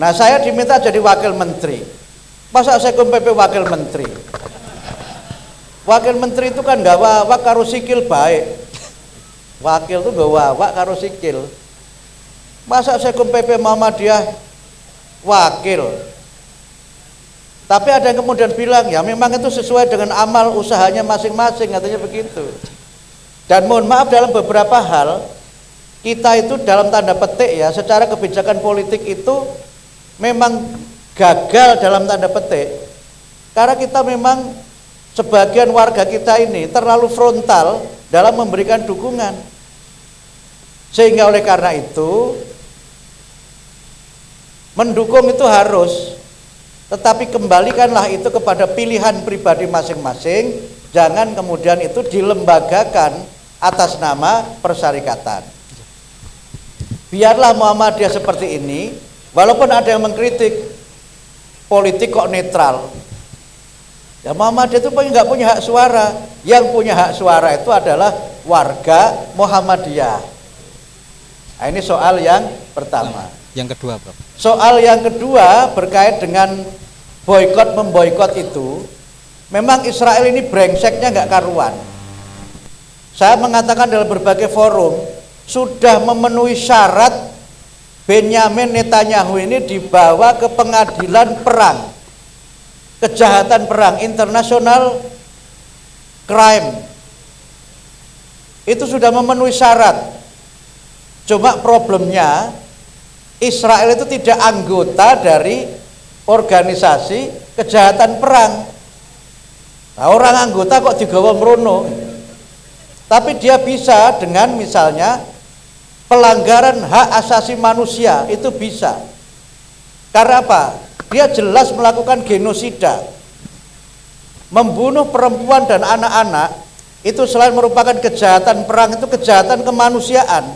Nah, saya diminta jadi wakil menteri. Masa saya PP wakil menteri? Wakil menteri itu kan gak wawak karo sikil baik. Wakil itu gak wawak karo sikil. Masa saya PP Muhammadiyah wakil? Tapi ada yang kemudian bilang, ya memang itu sesuai dengan amal usahanya masing-masing, katanya begitu. Dan mohon maaf dalam beberapa hal, kita itu dalam tanda petik ya, secara kebijakan politik itu memang gagal dalam tanda petik. Karena kita memang, sebagian warga kita ini terlalu frontal dalam memberikan dukungan. Sehingga oleh karena itu, mendukung itu harus, tetapi kembalikanlah itu kepada pilihan pribadi masing-masing, jangan kemudian itu dilembagakan atas nama persyarikatan. Biarlah Muhammadiyah seperti ini, walaupun ada yang mengkritik politik kok netral. Ya Muhammadiyah itu nggak punya hak suara, yang punya hak suara itu adalah warga Muhammadiyah. Nah, ini soal yang pertama. Yang kedua, Prof. Soal yang kedua berkait dengan boykot memboykot itu, memang Israel ini brengseknya nggak karuan. Saya mengatakan dalam berbagai forum sudah memenuhi syarat Benyamin Netanyahu ini dibawa ke pengadilan perang, kejahatan perang, international crime. Itu sudah memenuhi syarat. Cuma problemnya Israel itu tidak anggota dari organisasi kejahatan perang. Nah, orang anggota kok digawa merono. Tapi dia bisa dengan misalnya pelanggaran hak asasi manusia, itu bisa. Karena apa? Dia jelas melakukan genosida. Membunuh perempuan dan anak-anak itu selain merupakan kejahatan perang, itu kejahatan kemanusiaan.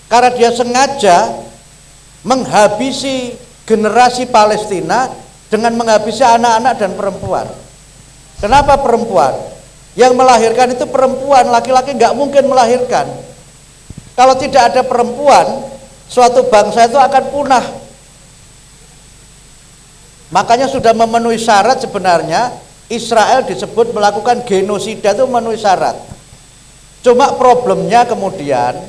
Karena dia sengaja menghabisi generasi Palestina dengan menghabisi anak-anak dan perempuan. Kenapa perempuan? Yang melahirkan itu perempuan, laki-laki nggak mungkin melahirkan. Kalau tidak ada perempuan, suatu bangsa itu akan punah. Makanya sudah memenuhi syarat sebenarnya Israel disebut melakukan genosida, itu memenuhi syarat. Cuma problemnya kemudian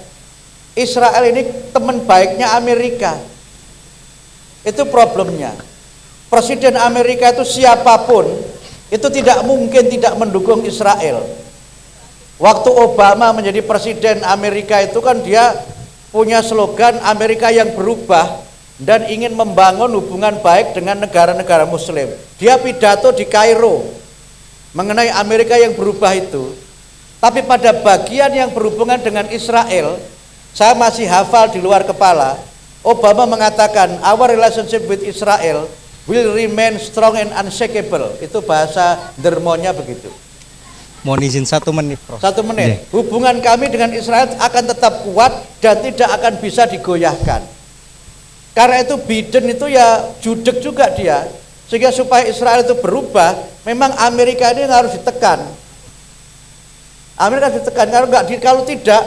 Israel ini teman baiknya Amerika. Itu problemnya. Presiden Amerika itu siapapun itu tidak mungkin tidak mendukung Israel. Waktu Obama menjadi presiden Amerika itu kan dia punya slogan Amerika yang berubah dan ingin membangun hubungan baik dengan negara-negara muslim. Dia pidato di Kairo mengenai Amerika yang berubah itu. Tapi pada bagian yang berhubungan dengan Israel, saya masih hafal di luar kepala. Obama mengatakan our relationship with Israel will remain strong and unshakable. Itu bahasa dermonya begitu. Mohon izin 1 menit, Prof. 1 menit. Hubungan kami dengan Israel akan tetap kuat dan tidak akan bisa digoyahkan. Karena itu Biden itu ya judek juga dia. Sehingga supaya Israel itu berubah, memang Amerika ini harus ditekan. Amerika harus ditekan, kalau tidak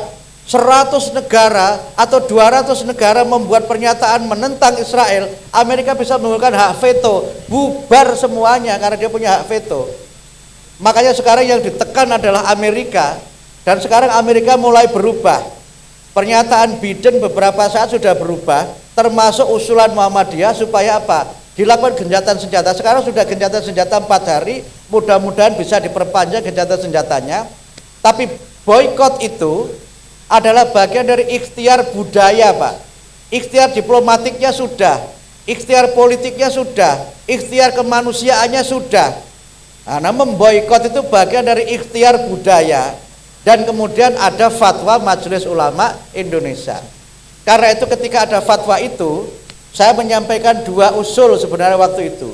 100 negara atau 200 negara membuat pernyataan menentang Israel, Amerika bisa menggunakan hak veto, bubar semuanya karena dia punya hak veto. Makanya sekarang yang ditekan adalah Amerika, dan sekarang Amerika mulai berubah. Pernyataan Biden beberapa saat sudah berubah, termasuk usulan Muhammadiyah supaya apa? Dilakukan gencatan senjata. Sekarang sudah gencatan senjata 4 hari, mudah-mudahan bisa diperpanjang gencatan senjatanya. Tapi boykot itu adalah bagian dari ikhtiar budaya, Pak. Ikhtiar diplomatiknya sudah, ikhtiar politiknya sudah, ikhtiar kemanusiaannya sudah. Nah, memboikot itu bagian dari ikhtiar budaya. Dan kemudian ada fatwa Majelis Ulama Indonesia. Karena itu ketika ada fatwa itu, saya menyampaikan 2 usul sebenarnya waktu itu.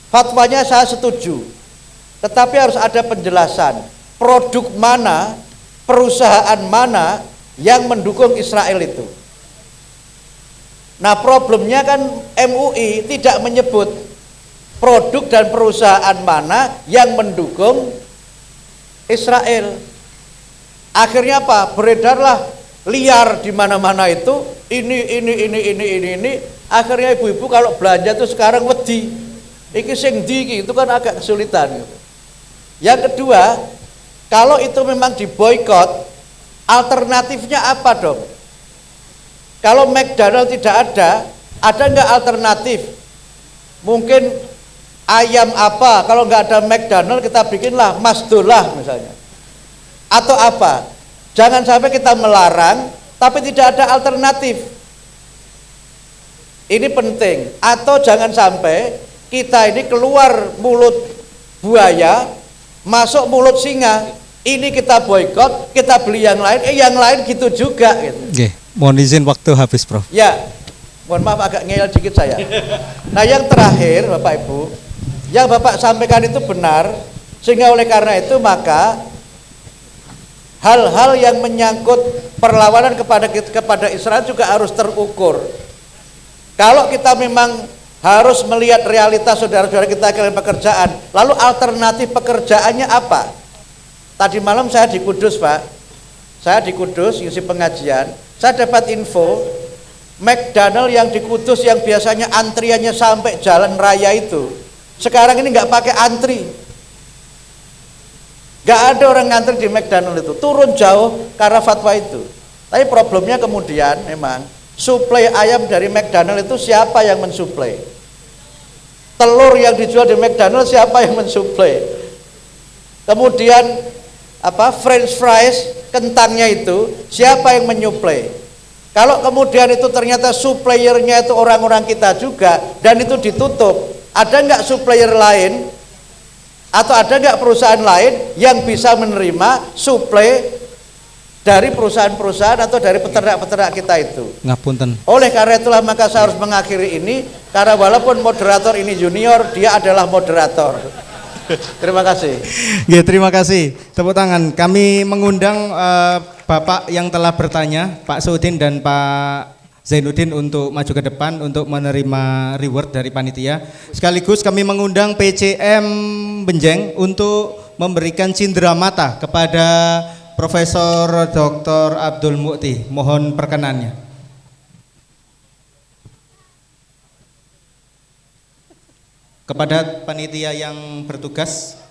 Fatwanya saya setuju, tetapi harus ada penjelasan produk mana, perusahaan mana yang mendukung Israel itu. Nah, problemnya kan MUI tidak menyebut produk dan perusahaan mana yang mendukung Israel. Akhirnya apa? Beredarlah liar di mana-mana itu, ini. Akhirnya ibu-ibu kalau belanja itu sekarang wedi. Iki sing ndi itu kan agak kesulitan gitu. Yang kedua, kalau itu memang diboikot, alternatifnya apa dong? Kalau McDonald tidak ada nggak alternatif? Mungkin ayam apa? Kalau nggak ada McDonald kita bikinlah Masdolah misalnya. Atau apa? Jangan sampai kita melarang, tapi tidak ada alternatif. Ini penting. Atau jangan sampai kita ini keluar mulut buaya, masuk mulut singa. Ini kita boikot, kita beli yang lain gitu juga gitu. Oke, mohon izin waktu habis, Prof. Ya, mohon maaf agak ngeyel dikit saya. Nah, yang terakhir Bapak Ibu, yang Bapak sampaikan itu benar, sehingga oleh karena itu maka hal-hal yang menyangkut perlawanan kepada Israel juga harus terukur. Kalau kita memang harus melihat realitas saudara-saudara kita kehilangan pekerjaan, lalu alternatif pekerjaannya apa? Tadi malam saya di Kudus, Pak. Saya di Kudus ngisi pengajian. Saya dapat info McDonald yang di Kudus yang biasanya antriannya sampai jalan raya itu, sekarang ini nggak pakai antri. Nggak ada orang ngantri di McDonald itu, turun jauh karena fatwa itu. Tapi problemnya kemudian memang suplai ayam dari McDonald itu siapa yang mensuplai? Telur yang dijual di McDonald siapa yang mensuplai? Kemudian French fries, kentangnya itu siapa yang menyuplai? Kalau kemudian itu ternyata suppliernya itu orang-orang kita juga dan itu ditutup, ada nggak supplier lain atau ada nggak perusahaan lain yang bisa menerima suplai dari perusahaan-perusahaan atau dari peternak-peternak kita itu? Ngapunten. Oleh karena itulah maka saya harus mengakhiri ini, karena walaupun moderator ini junior, dia adalah moderator. Terima kasih. Ya, terima kasih. Tepuk tangan. Kami mengundang Bapak yang telah bertanya, Pak Sudin dan Pak Zainuddin untuk maju ke depan untuk menerima reward dari panitia. Sekaligus kami mengundang PCM Benjeng untuk memberikan cindera mata kepada Profesor Dr. Abdul Mukti. Mohon perkenannya. Kepada panitia yang bertugas.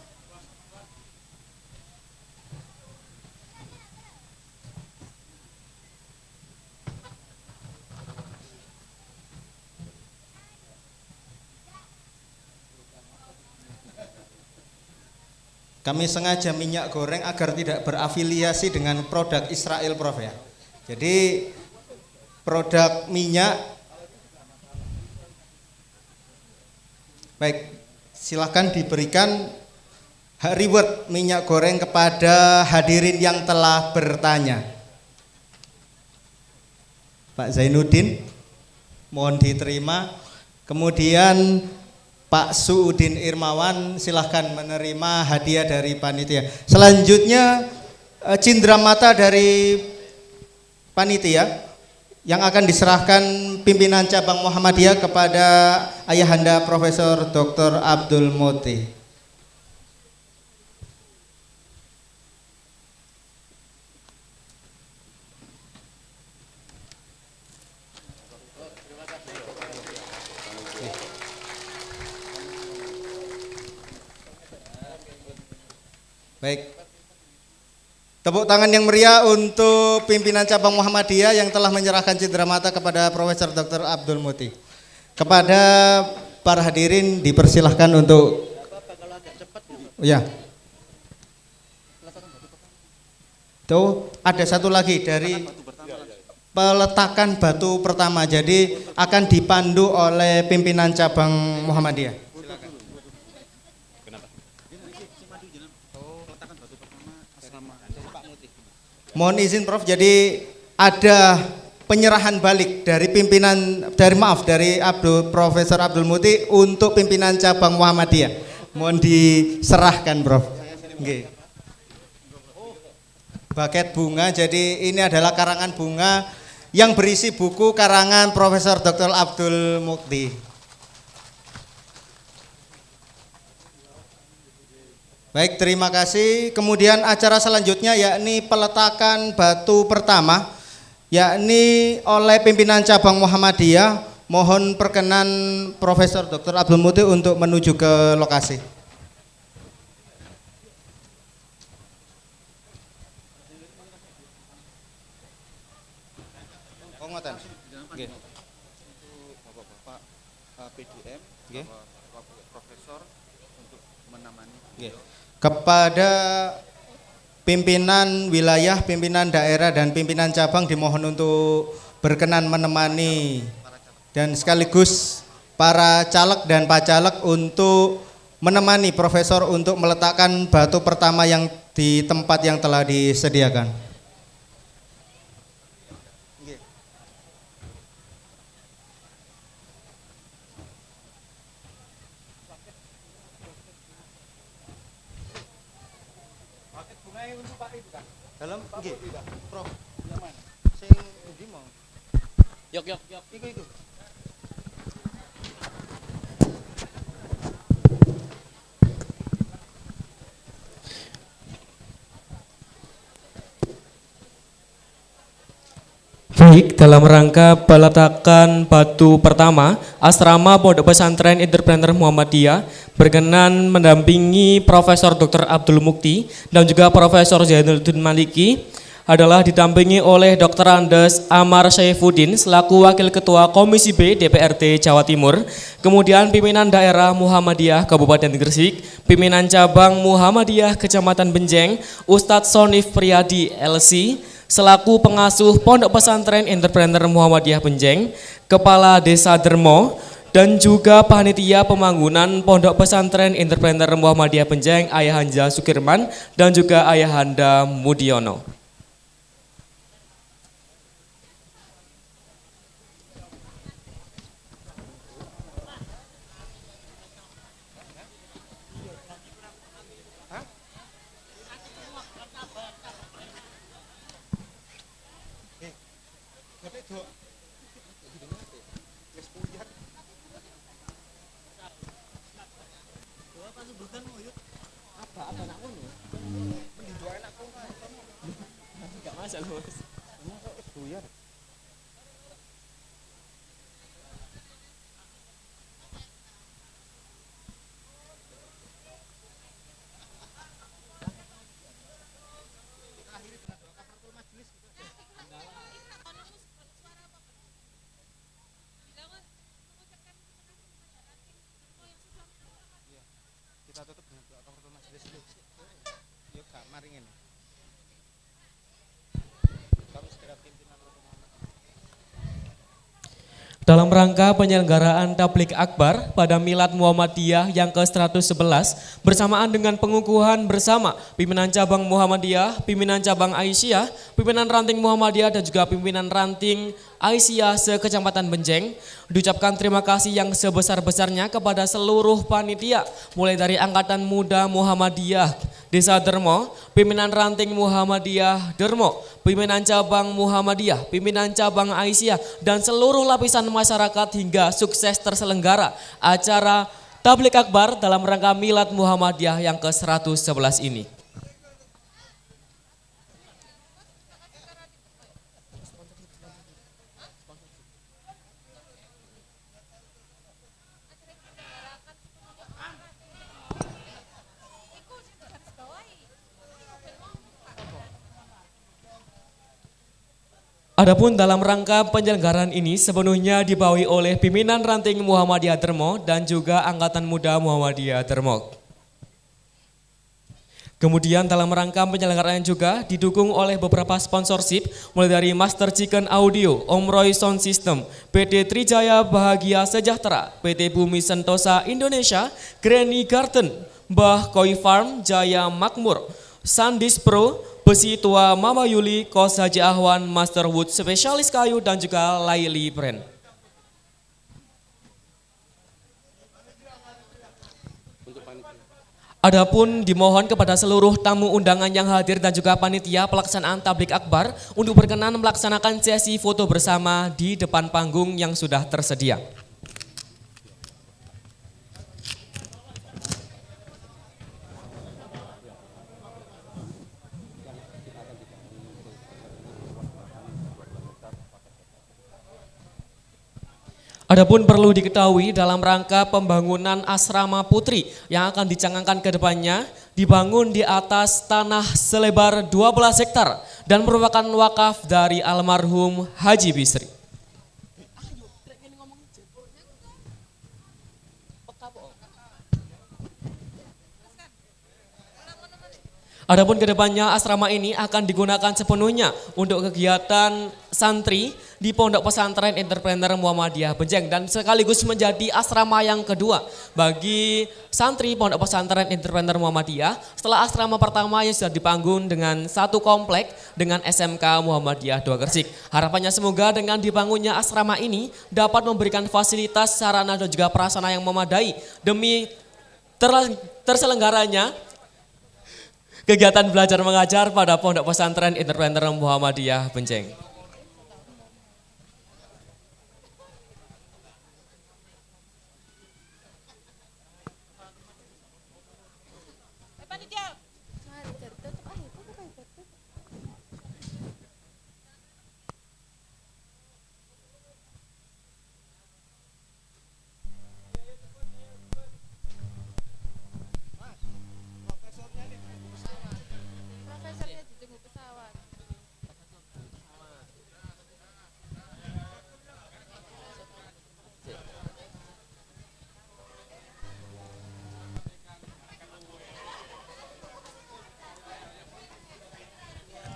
Kami sengaja minyak goreng agar tidak berafiliasi dengan produk Israel, Prof ya. Jadi produk minyak. Baik, silakan diberikan reward minyak goreng kepada hadirin yang telah bertanya. Pak Zainuddin, mohon diterima. Kemudian Pak Suudin Irmawan, silahkan menerima hadiah dari panitia. Selanjutnya cindera mata dari panitia yang akan diserahkan pimpinan cabang Muhammadiyah kepada Ayahanda Profesor Dr. Abdul Mukti. Baik, tepuk tangan yang meriah untuk pimpinan cabang Muhammadiyah yang telah menyerahkan cindera mata kepada Profesor Dr. Abdul Mukti. Kepada para hadirin dipersilahkan untuk ya. Tuh ada satu lagi dari peletakan batu pertama. Jadi akan dipandu oleh pimpinan cabang Muhammadiyah. Mohon izin Prof, jadi ada penyerahan balik dari Profesor Abdul Mukti untuk pimpinan cabang Muhammadiyah. Mohon diserahkan Prof. Nggih. Paket bunga, jadi ini adalah karangan bunga yang berisi buku karangan Profesor Dr. Abdul Mukti. Baik, terima kasih. Kemudian acara selanjutnya yakni peletakan batu pertama yakni oleh pimpinan cabang Muhammadiyah. Mohon perkenan Profesor Dr. Abdul Mukti untuk menuju ke lokasi. Penguatan. Nggih. Bapak PDM, nggih. Profesor untuk menemani. Nggih. Kepada pimpinan wilayah, pimpinan daerah dan pimpinan cabang dimohon untuk berkenan menemani dan sekaligus para caleg dan pacaleg untuk menemani Profesor untuk meletakkan batu pertama yang di tempat yang telah disediakan. Dalam nggih, Prof. Sing endi mau? Yok. Iku. Baik, dalam rangka peletakan batu pertama, Asrama Pondok Pesantren Entrepreneur Muhammadiyah berkenan mendampingi Profesor Dr. Abdul Mukti dan juga Profesor Zainuddin Maliki adalah didampingi oleh Dr. Andes Amar Saifuddin selaku Wakil Ketua Komisi B DPRD Jawa Timur, kemudian pimpinan daerah Muhammadiyah Kabupaten Gresik, pimpinan cabang Muhammadiyah Kecamatan Benjeng, Ustadz Sonif Priyadi LC, selaku pengasuh Pondok Pesantren Entrepreneur Muhammadiyah Benjeng, Kepala Desa Dermo, dan juga panitia pembangunan Pondok Pesantren Entrepreneur Muhammadiyah Benjeng, Ayahanda Sukirman, dan juga Ayahanda Mudiono. Kita tutup dengan doa kafaratul majelis dulu. Yuk, Kak, mari ngene. Kami segera pimpinan Dalam rangka penyelenggaraan Tabligh Akbar pada Milad Muhammadiyah yang ke-111 bersamaan dengan pengukuhan bersama pimpinan cabang Muhammadiyah, pimpinan cabang Aisyah, pimpinan ranting Muhammadiyah dan juga pimpinan ranting Aisyah se-Kecamatan Benjeng, diucapkan terima kasih yang sebesar-besarnya kepada seluruh panitia mulai dari Angkatan Muda Muhammadiyah Desa Dermo, pimpinan ranting Muhammadiyah Dermo, pimpinan cabang Muhammadiyah, pimpinan cabang Aisyah dan seluruh lapisan masyarakat hingga sukses terselenggara acara Tabligh Akbar dalam rangka Milad Muhammadiyah yang ke-111 ini. Adapun dalam rangka penyelenggaraan ini sepenuhnya dibawahi oleh pimpinan ranting Muhammadiyah Dermo dan juga Angkatan Muda Muhammadiyah Dermo. Kemudian dalam rangka penyelenggaraan juga didukung oleh beberapa sponsorship mulai dari Master Chicken Audio, Om Roy Sound System, PT Trijaya Bahagia Sejahtera, PT Bumi Sentosa Indonesia, Granny Garden, Mbah Koi Farm, Jaya Makmur, Sandis Pro, Besi Tua Mama Yuli, Kos Haji Ahwan, Master Wood Spesialis Kayu dan juga Laili Brand. Adapun dimohon kepada seluruh tamu undangan yang hadir dan juga panitia pelaksanaan Tabligh Akbar untuk berkenan melaksanakan sesi foto bersama di depan panggung yang sudah tersedia. Adapun perlu diketahui dalam rangka pembangunan asrama putri yang akan dicangangkan ke depannya dibangun di atas tanah selebar 12 hektar dan merupakan wakaf dari almarhum Haji Bisri. Adapun kedepannya asrama ini akan digunakan sepenuhnya untuk kegiatan santri di Pondok Pesantren Entrepreneur Muhammadiyah Benjeng dan sekaligus menjadi asrama yang kedua bagi santri Pondok Pesantren Entrepreneur Muhammadiyah setelah asrama pertama yang sudah dibangun dengan satu komplek dengan SMK Muhammadiyah 2 Gresik. Harapannya semoga dengan dibangunnya asrama ini dapat memberikan fasilitas, sarana dan juga prasarana yang memadai demi terselenggaranya kegiatan belajar mengajar pada Pondok Pesantren Entrepreneur Muhammadiyah Benjeng.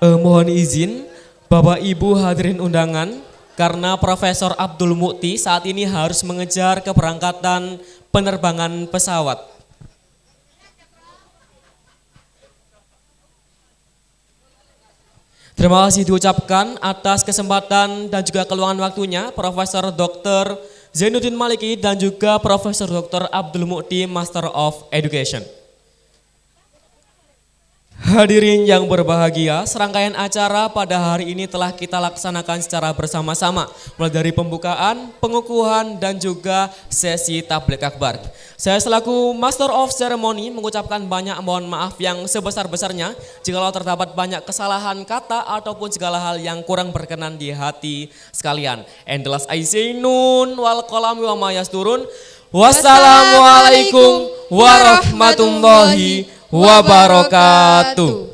Mohon izin Bapak Ibu hadirin undangan karena Profesor Abdul Mukti saat ini harus mengejar keberangkatan penerbangan pesawat. Terima kasih diucapkan atas kesempatan dan juga keluangan waktunya Profesor Dr. Zainuddin Maliki dan juga Profesor Dr. Abdul Mukti Master of Education. Hadirin yang berbahagia, serangkaian acara pada hari ini telah kita laksanakan secara bersama-sama, mulai dari pembukaan, pengukuhan, dan juga sesi tabligh akbar. Saya selaku Master of Ceremony mengucapkan banyak mohon maaf yang sebesar-besarnya jikalau terdapat banyak kesalahan kata ataupun segala hal yang kurang berkenan di hati sekalian. Endelas aisinun wal qalami wa ma yasturun. Wassalamualaikum warahmatullahi wabarakatuh.